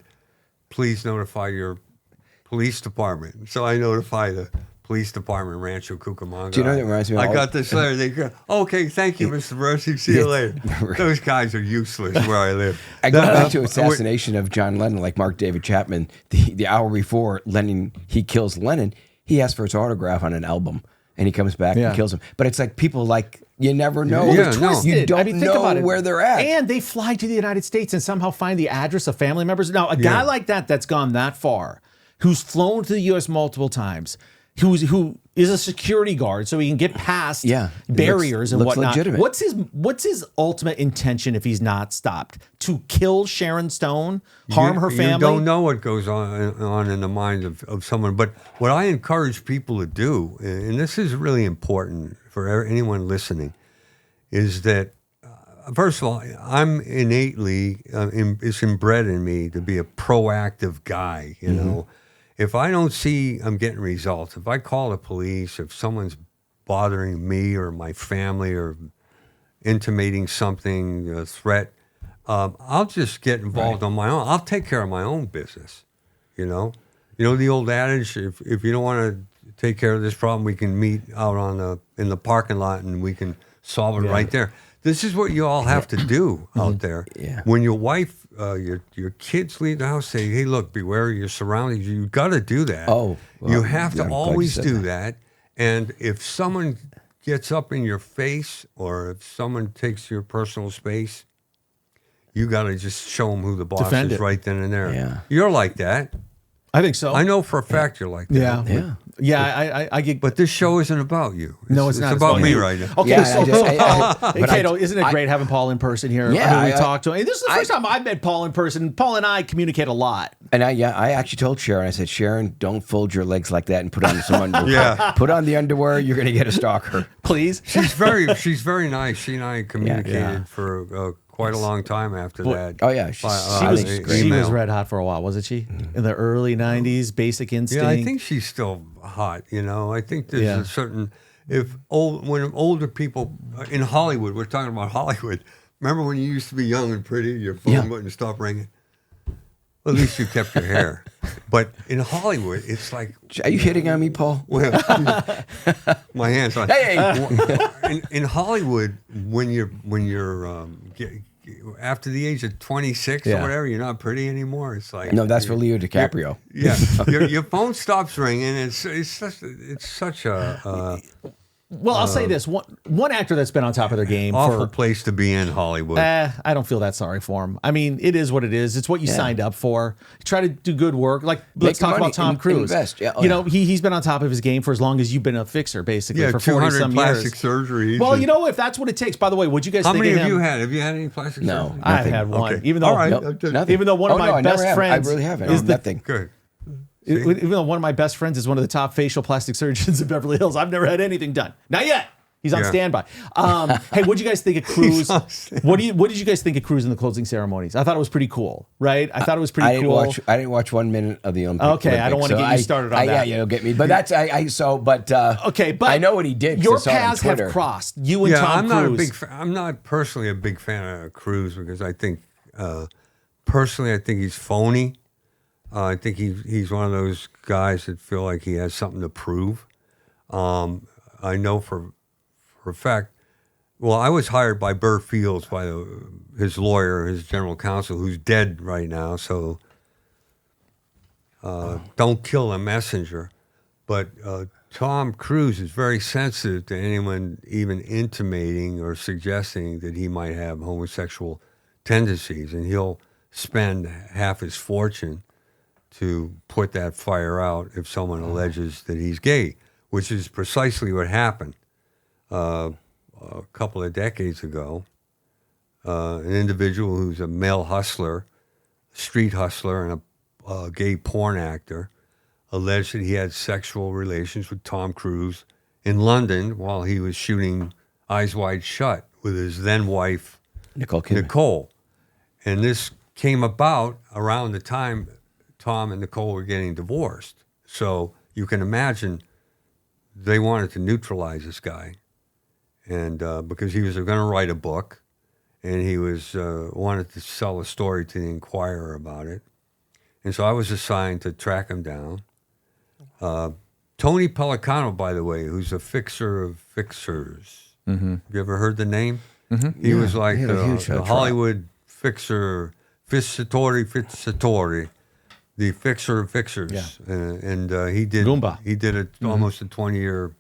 please notify your police department. So I notified the police department in Rancho Cucamonga. Do you know that reminds me of I got this letter. They go, okay, thank you, Mr. Barresi. See you later. Those guys are useless where I live. I go back to assassination of John Lennon, like Mark David Chapman. The hour before he kills Lennon, he asks for his autograph on an album, and he comes back and kills him. But it's like people you never know. Yeah, You don't think know about it. where they're at. And they fly to the United States and somehow find the address of family members. Now, a guy like that's gone that far, who's flown to the U.S. multiple times, who is a security guard, so he can get past barriers and looks whatnot. legitimate. What's his ultimate intention if he's not stopped? To kill Sharon Stone, harm her family? You don't know what goes on in the mind of someone. But what I encourage people to do, and this is really important for anyone listening, is that, first of all, I'm innately, it's inbred in me to be a proactive guy, you know. If I don't see I'm getting results, if I call the police, if someone's bothering me or my family or intimating something, a threat, I'll just get involved on my own. I'll take care of my own business, you know. You know the old adage, if you don't want to take care of this problem, we can meet out in the parking lot and we can solve it right there. This is what you all have to do out there. Yeah. When your wife, your kids leave the house, say, "Hey, look, beware of your surroundings." You got to do that. Oh, well, you have to I'm glad you always said do that. And if someone gets up in your face, or if someone takes your personal space, you got to just show them who the boss Defend is it. right then and there. Yeah. You're like that. I think so. I know for a fact you're like that. Yeah. I get. But this show isn't about you. No, it's not. It's about me you. right now. Okay, Yeah, so but Kato, isn't it great having Paul in person here? Yeah, I mean, we talked to him. This is the first time I met Paul in person. Paul and I communicate a lot. And I actually told Sharon, I said, Sharon, don't fold your legs like that and put on some underwear. Yeah. Put on the underwear, you're going to get a stalker. Please. She's very nice. She and I communicated Yeah. for quite a long time after that. Oh, yeah. She was email. red hot for a while, wasn't she? In the early 90s, Basic Instinct. Yeah, I think she's still hot. You know, I think there's a certain when older people in Hollywood, we're talking about Hollywood. Remember when you used to be young and pretty, your phone wouldn't stop ringing. Well, at least you kept your hair. But in Hollywood, it's like, Are you hitting on me, Paul? well, my hands on. Hey! In Hollywood, when you're after the age of 26 or whatever, you're not pretty anymore. It's like No, that's for Leo DiCaprio. Yeah, your phone stops ringing. It's such a Well, I'll say this: one actor that's been on top of their game awful for. place to be in Hollywood. I don't feel that sorry for him. I mean, it is what it is. It's what you signed up for. Try to do good work. Like, let's talk about Tom Cruise. Invest. Yeah. You know, he's been on top of his game for as long as you've been a fixer, basically, Yeah, for 40 200 some plastic years. surgeries. Well, and- you know, if that's what it takes. By the way, what'd you guys how think many of have him? you had? Have you had any plastic No. surgery? I've had one. Okay. Even though, All right. Nothing. even though one of Oh, my no, I never best have. friends, I really haven't. is Nothing. Good. even though one of my best friends is one of the top facial plastic surgeons in Beverly Hills, I've never had anything done. Not yet. He's on Yeah. standby. Hey, what did you guys think of Cruise? What did you guys think of Cruise in the closing ceremonies? I thought it was pretty cool, right? I thought it was pretty cool. I didn't watch 1 minute of the Olympics. Okay, I don't want to get you started on that. Yeah, you don't get me. But that's Okay, but I know what he did. 'cause Your I saw it on paths have Twitter. crossed. You and Yeah, Tom Cruise. I'm not personally a big fan of Cruise because I think personally I think he's phony. I think he's one of those guys that feel like he has something to prove. I know for a fact. Well, I was hired by Burr Fields, by his lawyer, his general counsel, who's dead right now. So don't kill the messenger. But Tom Cruise is very sensitive to anyone even intimating or suggesting that he might have homosexual tendencies, and he'll spend half his fortune to put that fire out if someone alleges that he's gay, which is precisely what happened. A couple of decades ago, an individual who's a male hustler, street hustler, and a gay porn actor alleged that he had sexual relations with Tom Cruise in London while he was shooting Eyes Wide Shut with his then wife, Nicole. And this came about around the time Tom and Nicole were getting divorced. So you can imagine they wanted to neutralize this guy. and because he was going to write a book, and he was wanted to sell a story to the Inquirer about it, and so I was assigned to track him down. Tony Pellicano, by the way, who's a fixer of fixers. Mm-hmm. Have you ever heard the name? Mm-hmm. He was like the Hollywood fixer, Fizzatori, the fixer of fixers. Yeah. And he did Goomba. He did almost a 20-year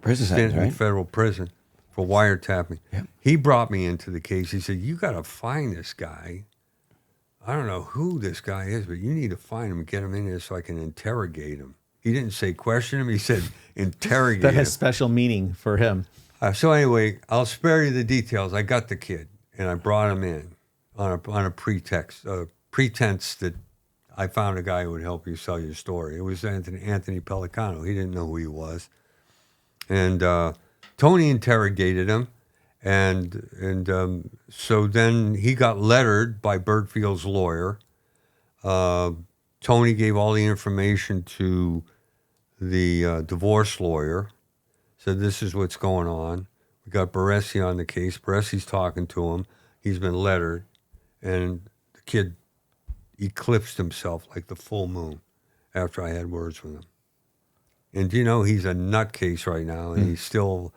prison stint sentence, right? in federal prison for wiretapping. Yep. He brought me into the case. He said, "You got to find this guy. I don't know who this guy is, but you need to find him and get him in here so I can interrogate him." He didn't say question him. He said interrogate him. That has special meaning for him. So anyway, I'll spare you the details. I got the kid, and I brought him in on a pretense that I found a guy who would help you sell your story. It was Anthony Pellicano. He didn't know who he was. And Tony interrogated him, and so then he got lettered by Bergfield's lawyer. Tony gave all the information to the divorce lawyer, said this is what's going on. We got Barresi on the case. Barresi's talking to him. He's been lettered, and the kid eclipsed himself like the full moon after I had words with him. And you know, he's a nutcase right now, and he still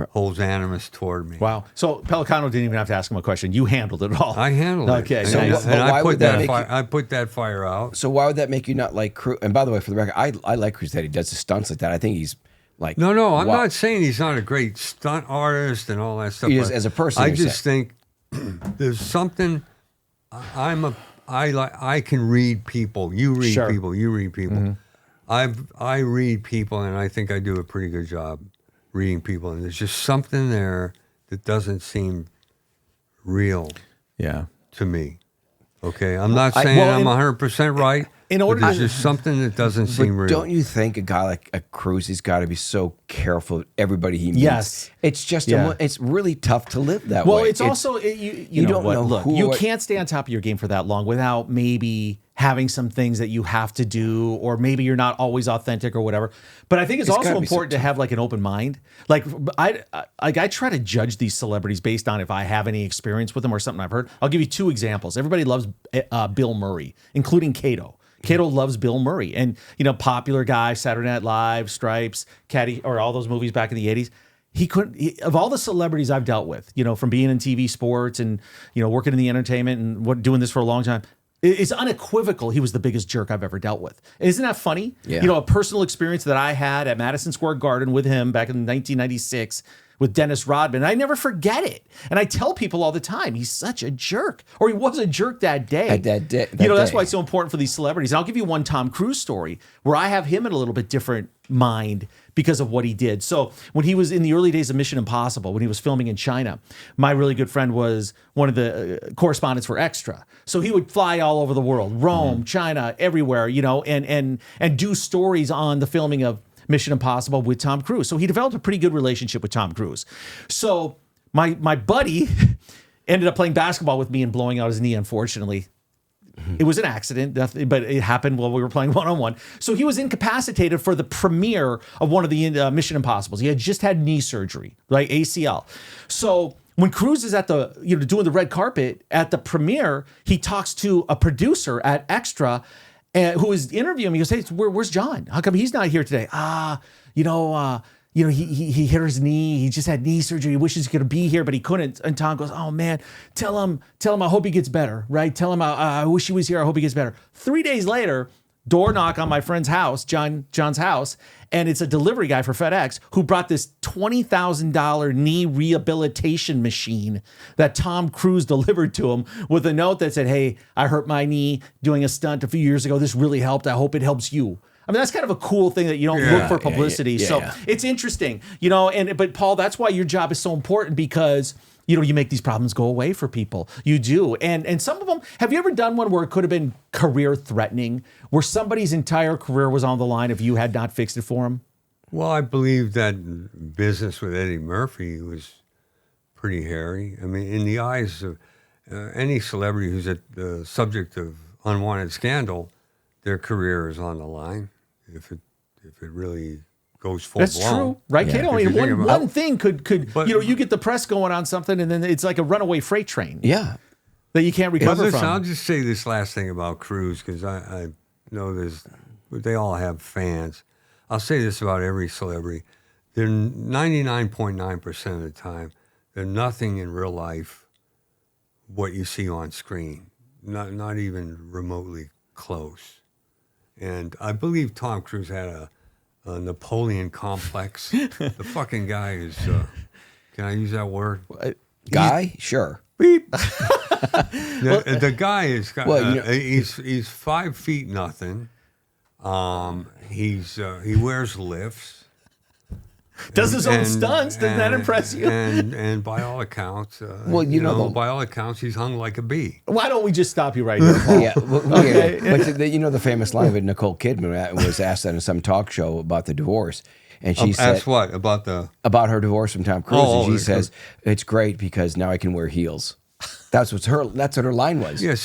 holds animus toward me. Wow. So Pellicano didn't even have to ask him a question. You handled it all. I handled it. Okay. So nice. And why I would put that that make fire, I put that fire out. So why would that make you not like Cruz? And by the way, for the record, I like Cruz that he does the stunts like that. I think he's like... No, I'm wow. not saying he's not a great stunt artist and all that stuff. He is as a person. I just think there's something... I can read people. You read Sure. people. You read people. Mm-hmm. I read people, and I think I do a pretty good job reading people. And there's just something there that doesn't seem real to me. Okay, I'm not saying I'm 100% right. In order but there's to- just something that doesn't seem real. Don't you think a guy like a Cruz has got to be so careful with everybody he meets? Yes. It's just, Yeah. it's really tough to live that way. Well, it's also you know don't what? know Look, who you or- can't stay on top of your game for that long without maybe having some things that you have to do, or maybe you're not always authentic or whatever. But I think it's also gotta be important to have like an open mind. Like I try to judge these celebrities based on if I have any experience with them or something I've heard. I'll give you two examples. Everybody loves Bill Murray, including Kato. Kato loves Bill Murray, and popular guy, Saturday Night Live, Stripes, Caddy, or all those movies back in the 80s. Of all the celebrities I've dealt with, from being in TV sports and working in the entertainment and doing this for a long time, it's unequivocal he was the biggest jerk I've ever dealt with. Isn't that funny? Yeah. A personal experience that I had at Madison Square Garden with him back in 1996 with Dennis Rodman. I never forget it. And I tell people all the time, he's such a jerk. Or he was a jerk that day. At that day. That's why it's so important for these celebrities. And I'll give you one Tom Cruise story where I have him in a little bit different mind because of what he did. So when he was in the early days of Mission Impossible, when he was filming in China, my really good friend was one of the correspondents for Extra. So he would fly all over the world, Rome, China, everywhere, and do stories on the filming of Mission Impossible with Tom Cruise. So he developed a pretty good relationship with Tom Cruise. So my buddy ended up playing basketball with me and blowing out his knee, unfortunately. It was an accident, but it happened while we were playing one-on-one. So he was incapacitated for the premiere of one of the Mission Impossibles. He had just had knee surgery, like ACL. So when Cruise is at the, doing the red carpet at the premiere, he talks to a producer at Extra who is interviewing me. He goes, "Hey, where's John? How come he's not here today?" He hit his knee. He just had knee surgery. He wishes he could be here, but he couldn't. And Tom goes, "Oh man, tell him I hope he gets better, right? Tell him I wish he was here. I hope he gets better." 3 days later, door knock on my friend's house, John's house, and it's a delivery guy for FedEx who brought this $20,000 knee rehabilitation machine that Tom Cruise delivered to him with a note that said, "Hey, I hurt my knee doing a stunt a few years ago. This really helped. I hope it helps you." I mean, that's kind of a cool thing that you don't look for publicity. It's interesting, but Paul, that's why your job is so important, because you make these problems go away for people. You do. And some of them, have you ever done one where it could have been career threatening, where somebody's entire career was on the line if you had not fixed it for them? Well, I believe that business with Eddie Murphy was pretty hairy. I mean, in the eyes of any celebrity who's at the subject of unwanted scandal, their career is on the line if it really goes full That's blown. true, right, Kato? I If mean, you think one thing could But- you get the press going on something, and then it's like a runaway freight train Yeah. that you can't But recover listen, from. I'll just say this last thing about Cruz because I know they all have fans. I'll say this about every celebrity. They're 99.9% of the time, they're nothing in real life what you see on screen, not even remotely close. And I believe Tom Cruise had a Napoleon complex. The fucking guy is, can I use that word? Guy? Sure. Beep. The guy is, he's 5 feet nothing. He wears lifts. Does his own stunts? Does that impress you? And by all accounts, by all accounts, he's hung like a bee. Why don't we just stop you right here, Paul? Yeah, okay. But the famous line with Nicole Kidman was asked on some talk show about the divorce, and she said, "Asked what about her divorce from Tom Cruise?" Oh, and she says, "It's great because now I can wear heels." That's what her line was. Yeah,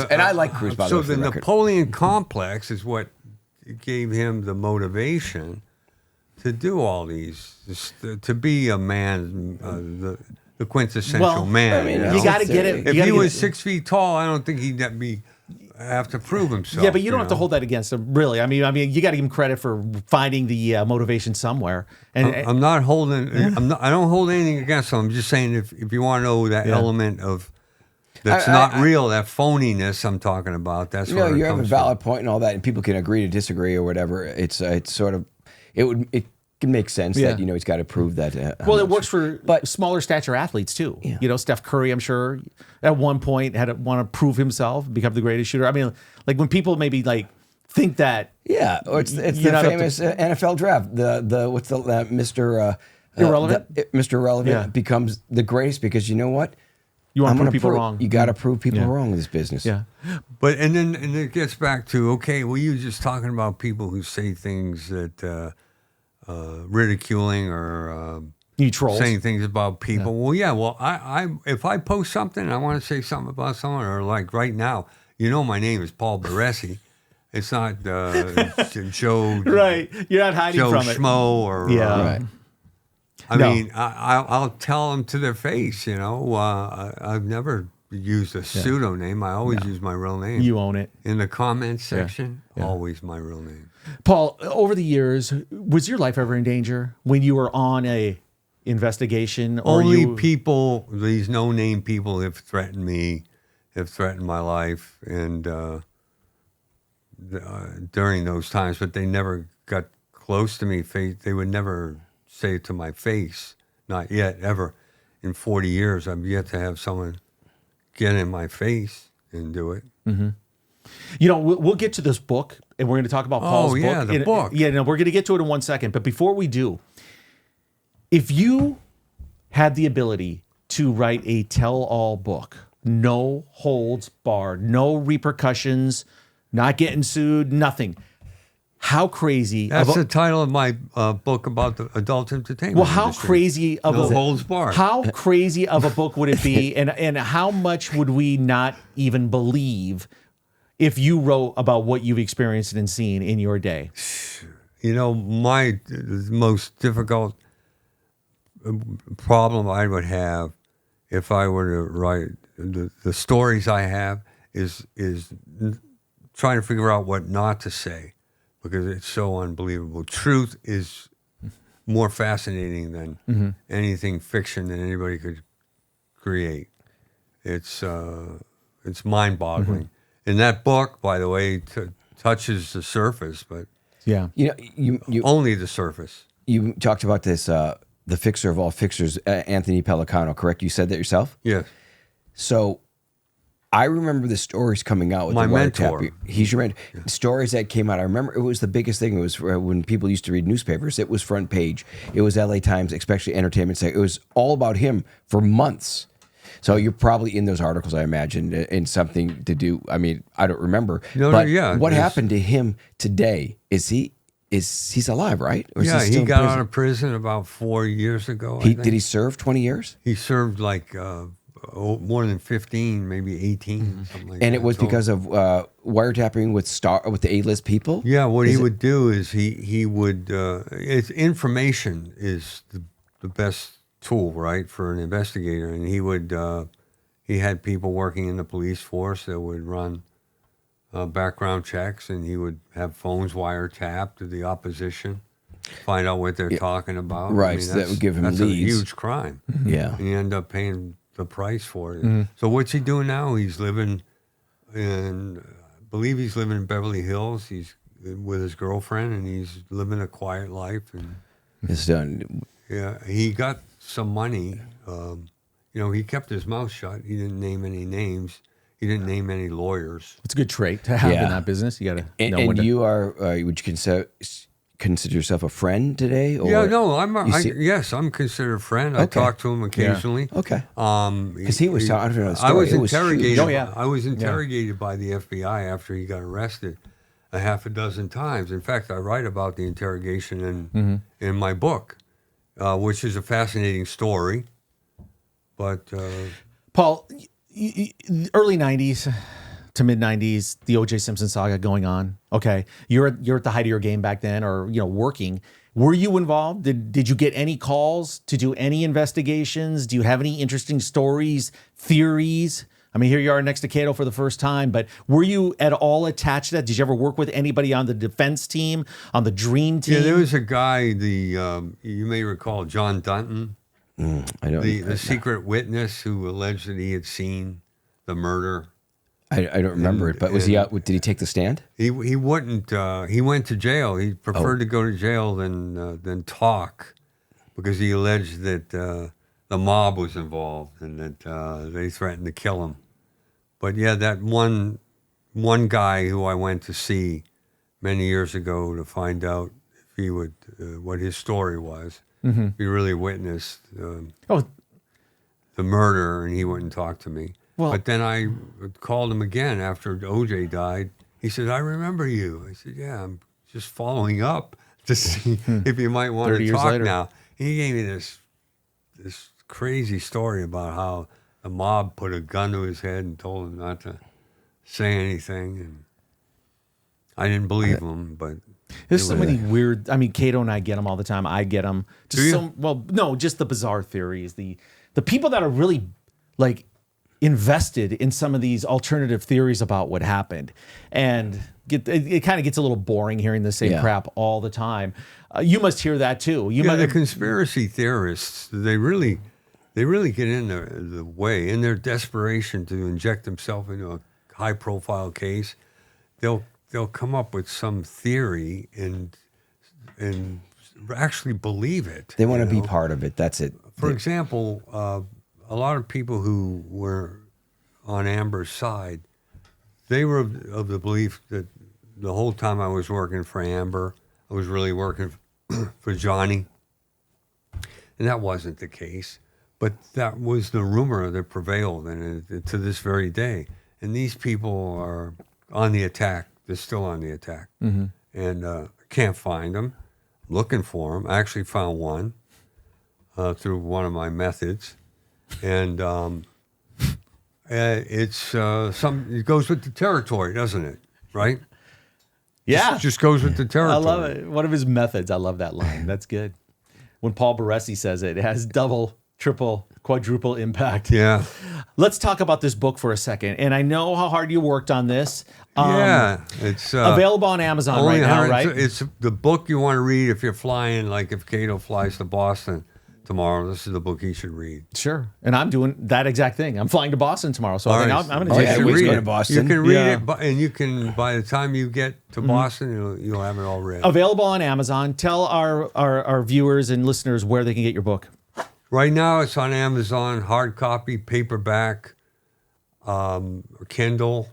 and I like Cruise. By the way, so the Napoleon complex is what gave him the motivation to do all these, to be a man, the quintessential man. I mean, you got to get it. If he was 6 feet tall, I don't think he'd have to prove himself. Yeah, but you don't have to hold that against him, really. I mean, you got to give him credit for finding the motivation somewhere. And I'm not holding. I don't hold anything against him. I'm just saying if you want to know that element of that's not real, that phoniness I'm talking about. That's where you have a valid point and all that, and people can agree to disagree or whatever. It's sort of it can make sense that he's got to prove that. Well, it works for smaller stature athletes too. Yeah. Steph Curry, I'm sure, at one point had to want to prove himself, become the greatest shooter. I mean, like when people maybe like think that. Yeah, or it's the famous NFL draft. The what's the Mr. Irrelevant? Mr. Irrelevant becomes the greatest because you know what? You want to prove people wrong. You got to prove people wrong in this business. Yeah. But and it gets back to okay. Well, you were just talking about people who say things that ridiculing or saying things about people. Well, yeah. Well, I if I post something, I want to say something about someone, or like right now, my name is Paul Barresi. It's not Joe. Right. You're not hiding Joe from it. Schmo or Right. I mean, I'll tell them to their face. I've never used a pseudonym. I always use my real name. You own it. In the comments section, always my real name. Paul, over the years, was your life ever in danger when you were on a investigation? Only people, these no-name people, have threatened me, have threatened my life, and during those times, but they never got close to me. They would never say it to my face. Not yet, ever. In 40 years, I've yet to have someone get in my face and do it. Mm-hmm. We'll get to this book, and we're going to talk about Paul's book. The book. We're going to get to it in 1 second. But before we do, if you had the ability to write a tell-all book, no holds barred, no repercussions, not getting sued, nothing. How crazy? That's the title of my book about the adult entertainment. Well, how industry. crazy of No holds barred. How crazy of a book would it be, and how much would we not even believe if you wrote about what you've experienced and seen in your day? My most difficult problem I would have if I were to write the stories I have is trying to figure out what not to say. Because it's so unbelievable. Truth is more fascinating than anything fiction that anybody could create. It's mind-boggling. And that book, by the way, touches the surface, but you only the surface. You talked about this, the fixer of all fixers, Anthony Pellicano, correct? You said that yourself? Yes. So I remember the stories coming out with my the mentor. Wiretap. He's your mentor. Yeah. Stories that came out. I remember it was the biggest thing. It was when people used to read newspapers. It was front page. It was LA Times, especially entertainment section. It was all about him for months. So you're probably in those articles, I imagine, in something to do. I mean, I don't remember. What happened to him today? He's alive, right? Or yeah, is he still he got in prison? out of prison about 4 years ago. Did he serve 20 years? He served like more than 15, maybe 18, something like that. And it was because of wiretapping with the A-list people? Yeah, what he would do is he would it's information is the best tool, right, for an investigator, and he had people working in the police force that would run background checks, and he would have phones wiretapped to the opposition, find out what they're talking about. Right, so that would give him that's leads. a huge crime. Yeah. And you end up paying the price for it. So what's he doing now? He's living in, I believe he's living in Beverly Hills. He's with his girlfriend, and he's living a quiet life. And It's done. yeah, he got some money. He kept his mouth shut. He didn't name any names. He didn't name any lawyers. It's a good trait to have in that business. You got to know when And to. you are, would you consider yourself a friend today? Or Yeah, no, yes, I'm considered a friend. I talk to him occasionally. Okay. Because he was, I don't know, the I story. was It was interrogated. huge. Oh, yeah. I was interrogated by the FBI after he got arrested a half a dozen times. In fact, I write about the interrogation in my book, which is a fascinating story. But Paul, early 90s to mid 90s, the O.J. Simpson saga going on. Okay, you're at the height of your game back then, or working. Were you involved? Did you get any calls to do any investigations? Do you have any interesting stories, theories? I mean, here you are next to Kato for the first time, but were you at all attached to that? Did you ever work with anybody on the defense team, on the dream team? yeah, there was a guy. You may recall John Dunton, I don't. the secret witness who alleged that he had seen the murder. I don't remember it, but was he out? Did he take the stand? He wouldn't. He went to jail. He preferred to go to jail than talk, because he alleged that the mob was involved and that they threatened to kill him. But yeah, that one guy who I went to see many years ago to find out if he would what his story was. He really witnessed the murder, and he wouldn't talk to me. Well- But then I called him again after OJ died. He said, "I remember you." I said, "Yeah, I'm just following up to see if you might want 30 to years talk later. now." And he gave me this crazy story about how the mob put a gun to his head and told him not to say anything. And I didn't believe him, but There's so many weird. I mean, Kato and I get them all the time. I get them. Do you? No, just the bizarre theories. The people that are really like invested in some of these alternative theories about what happened, and it kind of gets a little boring hearing the same crap all the time. You must hear that too. the conspiracy theorists, they really get in the way, in their desperation to inject themselves into a high-profile case. They'll come up with some theory and actually believe it. They want to be part of it. That's it. For example, a lot of people who were on Amber's side, they were of the belief that the whole time I was working for Amber, I was really working for Johnny. And that wasn't the case. But that was the rumor that prevailed, and to this very day. And these people are on the attack. They're still on the attack. And can't find them. Looking for them. I actually found one through one of my methods. And it goes with the territory, doesn't it? Right? Yeah. It just goes with the territory. I love it. One of his methods. I love that line. That's good. When Paul Barresi says it has double, triple, quadruple impact. Yeah. Let's talk about this book for a second. And I know how hard you worked on this. It's Available on Amazon right now, right? It's the book you want to read if you're flying, like if Kato flies to Boston tomorrow. This is the book he should read. Sure. And I'm doing that exact thing. I'm flying to Boston tomorrow. So I think I'm going to Oh, take yeah, 2 we weeks. go to Boston. You can read Yeah. it, and you can, by the time you get to Boston, you'll have it all read. Available on Amazon. Tell our viewers and listeners where they can get your book. Right now, it's on Amazon, hard copy, paperback, Kindle,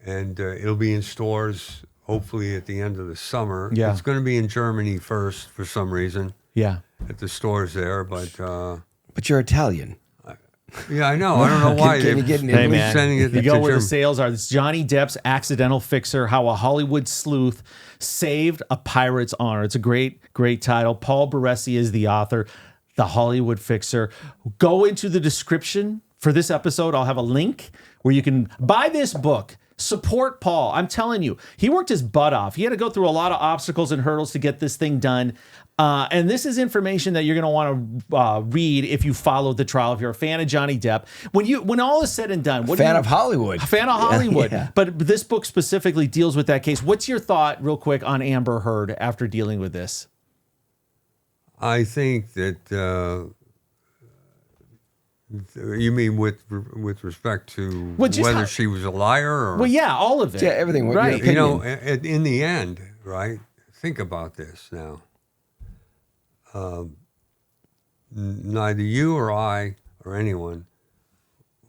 and it'll be in stores hopefully at the end of the summer. Yeah. It's going to be in Germany first for some reason, Yeah. at the stores there, but But you're Italian. yeah, I know. I don't know why Can you they're get in Hey, Italy? man. sending it You to go where the Germany. sales are. It's Johnny Depp's Accidental Fixer, How a Hollywood Sleuth Saved a Pirate's Honor. It's a great, great title. Paul Barresi is the author, The Hollywood Fixer. Go into the description for this episode. I'll have a link where you can buy this book. Support Paul. I'm telling you, he worked his butt off. He had to go through a lot of obstacles and hurdles to get this thing done. And this is information that you're going to want to read if you follow the trial. If you're a fan of Johnny Depp, when all is said and done, Fan of Hollywood. Fan of Hollywood. Yeah. But this book specifically deals with that case. What's your thought, real quick, on Amber Heard after dealing with this? I think that you mean with respect to whether she was a liar or well, yeah, all of it. Yeah, everything. Right. You know, in the end, right? Think about this now. Neither you or I or anyone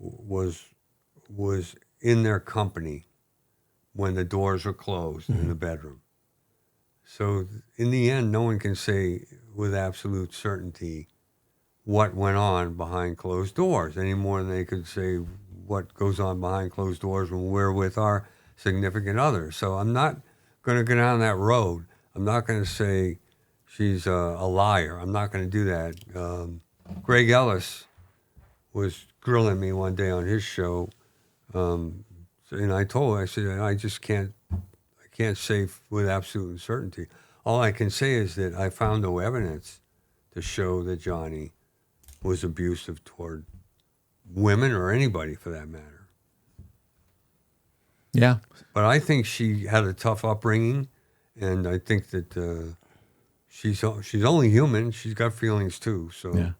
was in their company when the doors were closed in the bedroom. So in the end, no one can say with absolute certainty what went on behind closed doors any more than they could say what goes on behind closed doors when we're with our significant others. So I'm not going to go down that road. I'm not going to say she's a liar. I'm not going to do that. Greg Ellis was grilling me one day on his show, and I told him, I said, I can't say with absolute certainty. All I can say is that I found no evidence to show that Johnny was abusive toward women or anybody for that matter. Yeah. But I think she had a tough upbringing, and I think that she's only human. She's got feelings too. So yeah.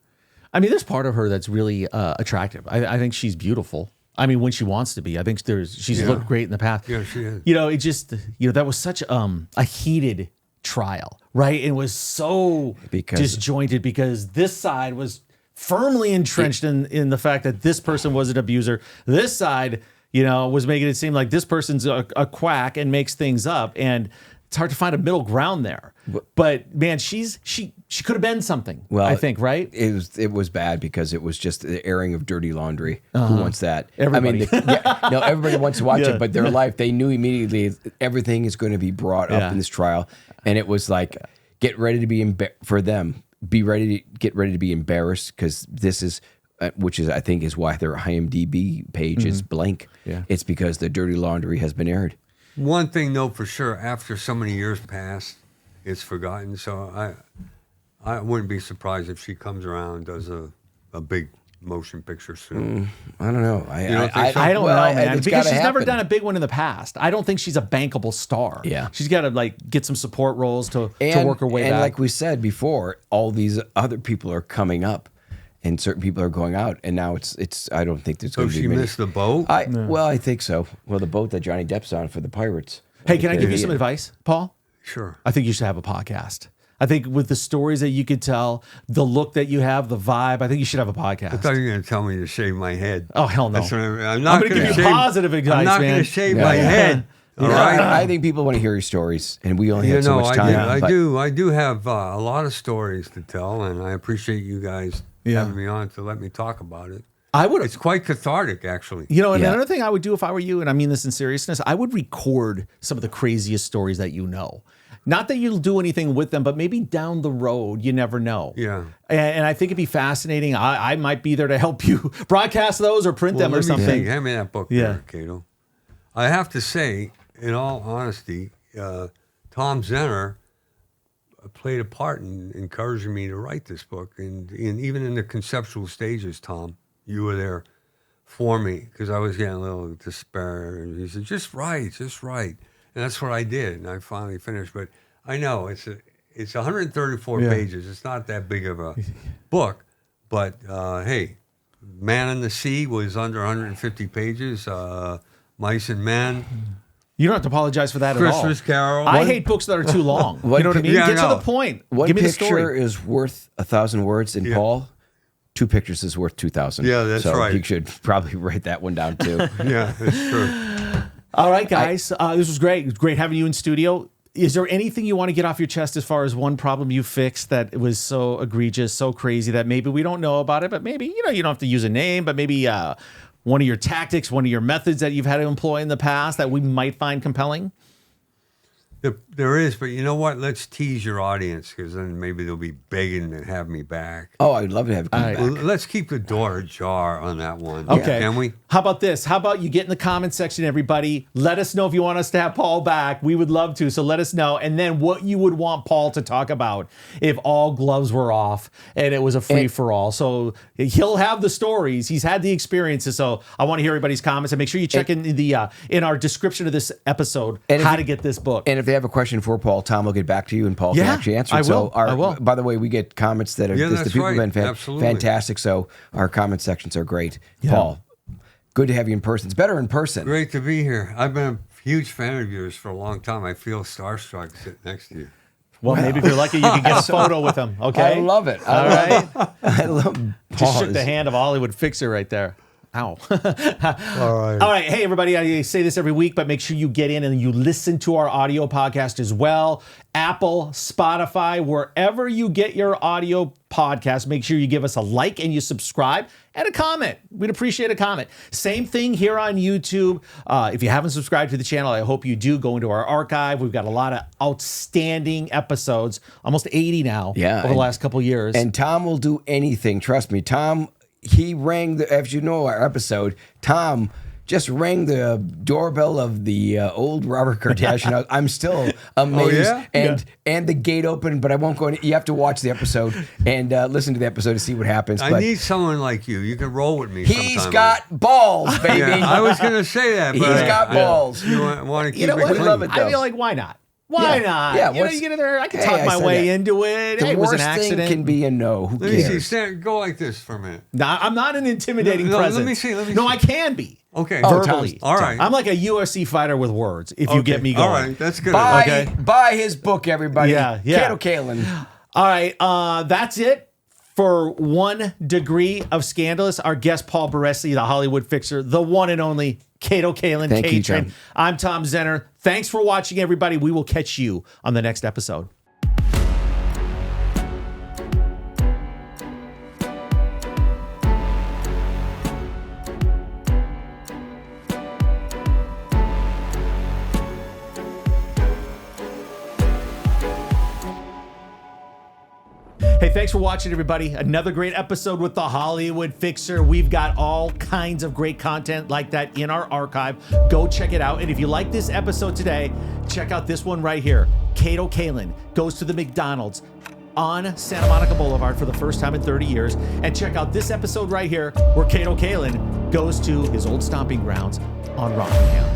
I mean, there's part of her that's really attractive. I think she's beautiful. I mean, when she wants to be. I think she's looked great in the past. Yeah, she is. You know, it just, that was such a heated trial, right? It was so disjointed because this side was firmly entrenched in the fact that this person was an abuser. This side, was making it seem like this person's a quack and makes things up. And it's hard to find a middle ground there. But man, she could have been something. Well, I think, right? It was bad because it was just the airing of dirty laundry. Who wants that? Everybody. I mean, everybody wants to watch it, but their life, they knew immediately everything is going to be brought up in this trial, and it was like, get ready to be for them. Get ready to be embarrassed because this is, which is I think is why their IMDb page is blank. Yeah, it's because the dirty laundry has been aired. One thing, though, for sure, after so many years pass, it's forgotten. So I wouldn't be surprised if she comes around and does a big motion picture soon. I don't know. I don't know, man. Because she's never done a big one in the past. I don't think she's a bankable star. Yeah. She's got to get some support roles to work her way back. And like we said before, all these other people are coming up. And certain people are going out, and now it's. I don't think there's going to be many. So she missed the boat? Well, I think so. Well, the boat that Johnny Depp's on for the Pirates. Hey, can I give you some advice, Paul? Sure. I think you should have a podcast. I think with the stories that you could tell, the look that you have, the vibe, I think you should have a podcast. I thought you were going to tell me to shave my head. Oh, hell no. I'm not going to give you positive advice, I'm not going to shave my head. All right. I think people want to hear your stories, and we only have so much time. I do have a lot of stories to tell, and I appreciate you guys having me on to let me talk about it. It's quite cathartic, actually. Another thing I would do if I were you, and I mean this in seriousness, I would record some of the craziest stories that you know. Not that you'll do anything with them, but maybe down the road, you never know. Yeah. And I think it'd be fascinating. I might be there to help you broadcast those or print them or something. Hand me that book there, Kato. I have to say, in all honesty, Tom Zenner played a part in encouraging me to write this book. And even in the conceptual stages, Tom, you were there for me because I was getting a little despair. And he said, just write. And that's what I did. And I finally finished. But I know it's 134 pages. It's not that big of a book. But, hey, Man in the Sea was under 150 pages. Mice and Men. You don't have to apologize for that at all. Christmas Carol. I hate books that are too long. You know what I mean? Yeah, Get to the point. One Give me the story. picture is worth 1,000 words. In Paul, 2 pictures is worth 2,000. Yeah, that's right. You should probably write that one down too. Yeah, that's true. All right, guys. This was great. It was great having you in studio. Is there anything you want to get off your chest as far as one problem you fixed that was so egregious, so crazy that maybe we don't know about it, but maybe, you don't have to use a name, but maybe one of your tactics, one of your methods that you've had to employ in the past that we might find compelling? There is, but you know what? Let's tease your audience because then maybe they'll be begging to have me back. Oh, I'd love to have you come back. Well, let's keep the door ajar on that one. Okay. Can we? How about this? How about you get in the comment section, everybody? Let us know if you want us to have Paul back. We would love to. So let us know. And then what you would want Paul to talk about if all gloves were off and it was a free-for-all. So he'll have the stories. He's had the experiences. So I want to hear everybody's comments. And make sure you check in our description of this episode how to get this book. And if they have a question for Paul, Tom will get back to you, and Paul can actually answer it. I will. By the way, we get comments that are that's the people right. have been Absolutely. fantastic. So our comment sections are great. Paul, good to have you in person. It's better in person. Great to be here. I've been a huge fan of yours for a long time. I feel starstruck sitting next to you. Well, maybe if you're lucky, you can get a photo with him. Okay. I love it. All right. I love Just shook Paul. the hand of a Hollywood fixer right there. Ow. All right. All right. Hey, everybody. I say this every week, but make sure you get in and you listen to our audio podcast as well. Apple, Spotify, wherever you get your audio podcast, make sure you give us a like and you subscribe and a comment. We'd appreciate a comment. Same thing here on YouTube. If you haven't subscribed to the channel, I hope you do. Go into our archive. We've got a lot of outstanding episodes, almost 80 now over the last couple years. And Tom will do anything. Trust me. Tom, he rang as you know, our episode, Tom just rang the doorbell of the old Robert Kardashian. I'm still amazed. Oh, yeah? And the gate opened, but I won't go in. You have to watch the episode and listen to the episode to see what happens. I need someone like you. You can roll with me He's sometime. got balls, baby. Yeah, I was going to say that, but He's got balls. You want to keep know it what? clean. I love it, though. I feel like, why not? Why not? Yeah, you get in there. I can talk I my said way that. into it. The Hey, it was an worst accident. thing can be a no. Who Let me see. cares? Stand, go like this for a minute. No, I'm not an intimidating No, presence. let me see, let me no, see. I can be. Okay. Verbally. All right. I'm like a UFC fighter with words, if you get me going. All right. That's good. Buy his book, everybody. Yeah. Kato Kaelin. All right. That's it for 1 Degree of Scandalous. Our guest, Paul Barresi, the Hollywood fixer, the one and only Kato Kaelin. Thank you, K-Train. Tom. I'm Tom Zenner. Thanks for watching, everybody. We will catch you on the next episode. Hey, thanks for watching, everybody. Another great episode with the Hollywood Fixer. We've got all kinds of great content like that in our archive. Go check it out. And if you like this episode today, check out this one right here. Kato Kaelin goes to the McDonald's on Santa Monica Boulevard for the first time in 30 years. And check out this episode right here where Kato Kaelin goes to his old stomping grounds on Rockingham.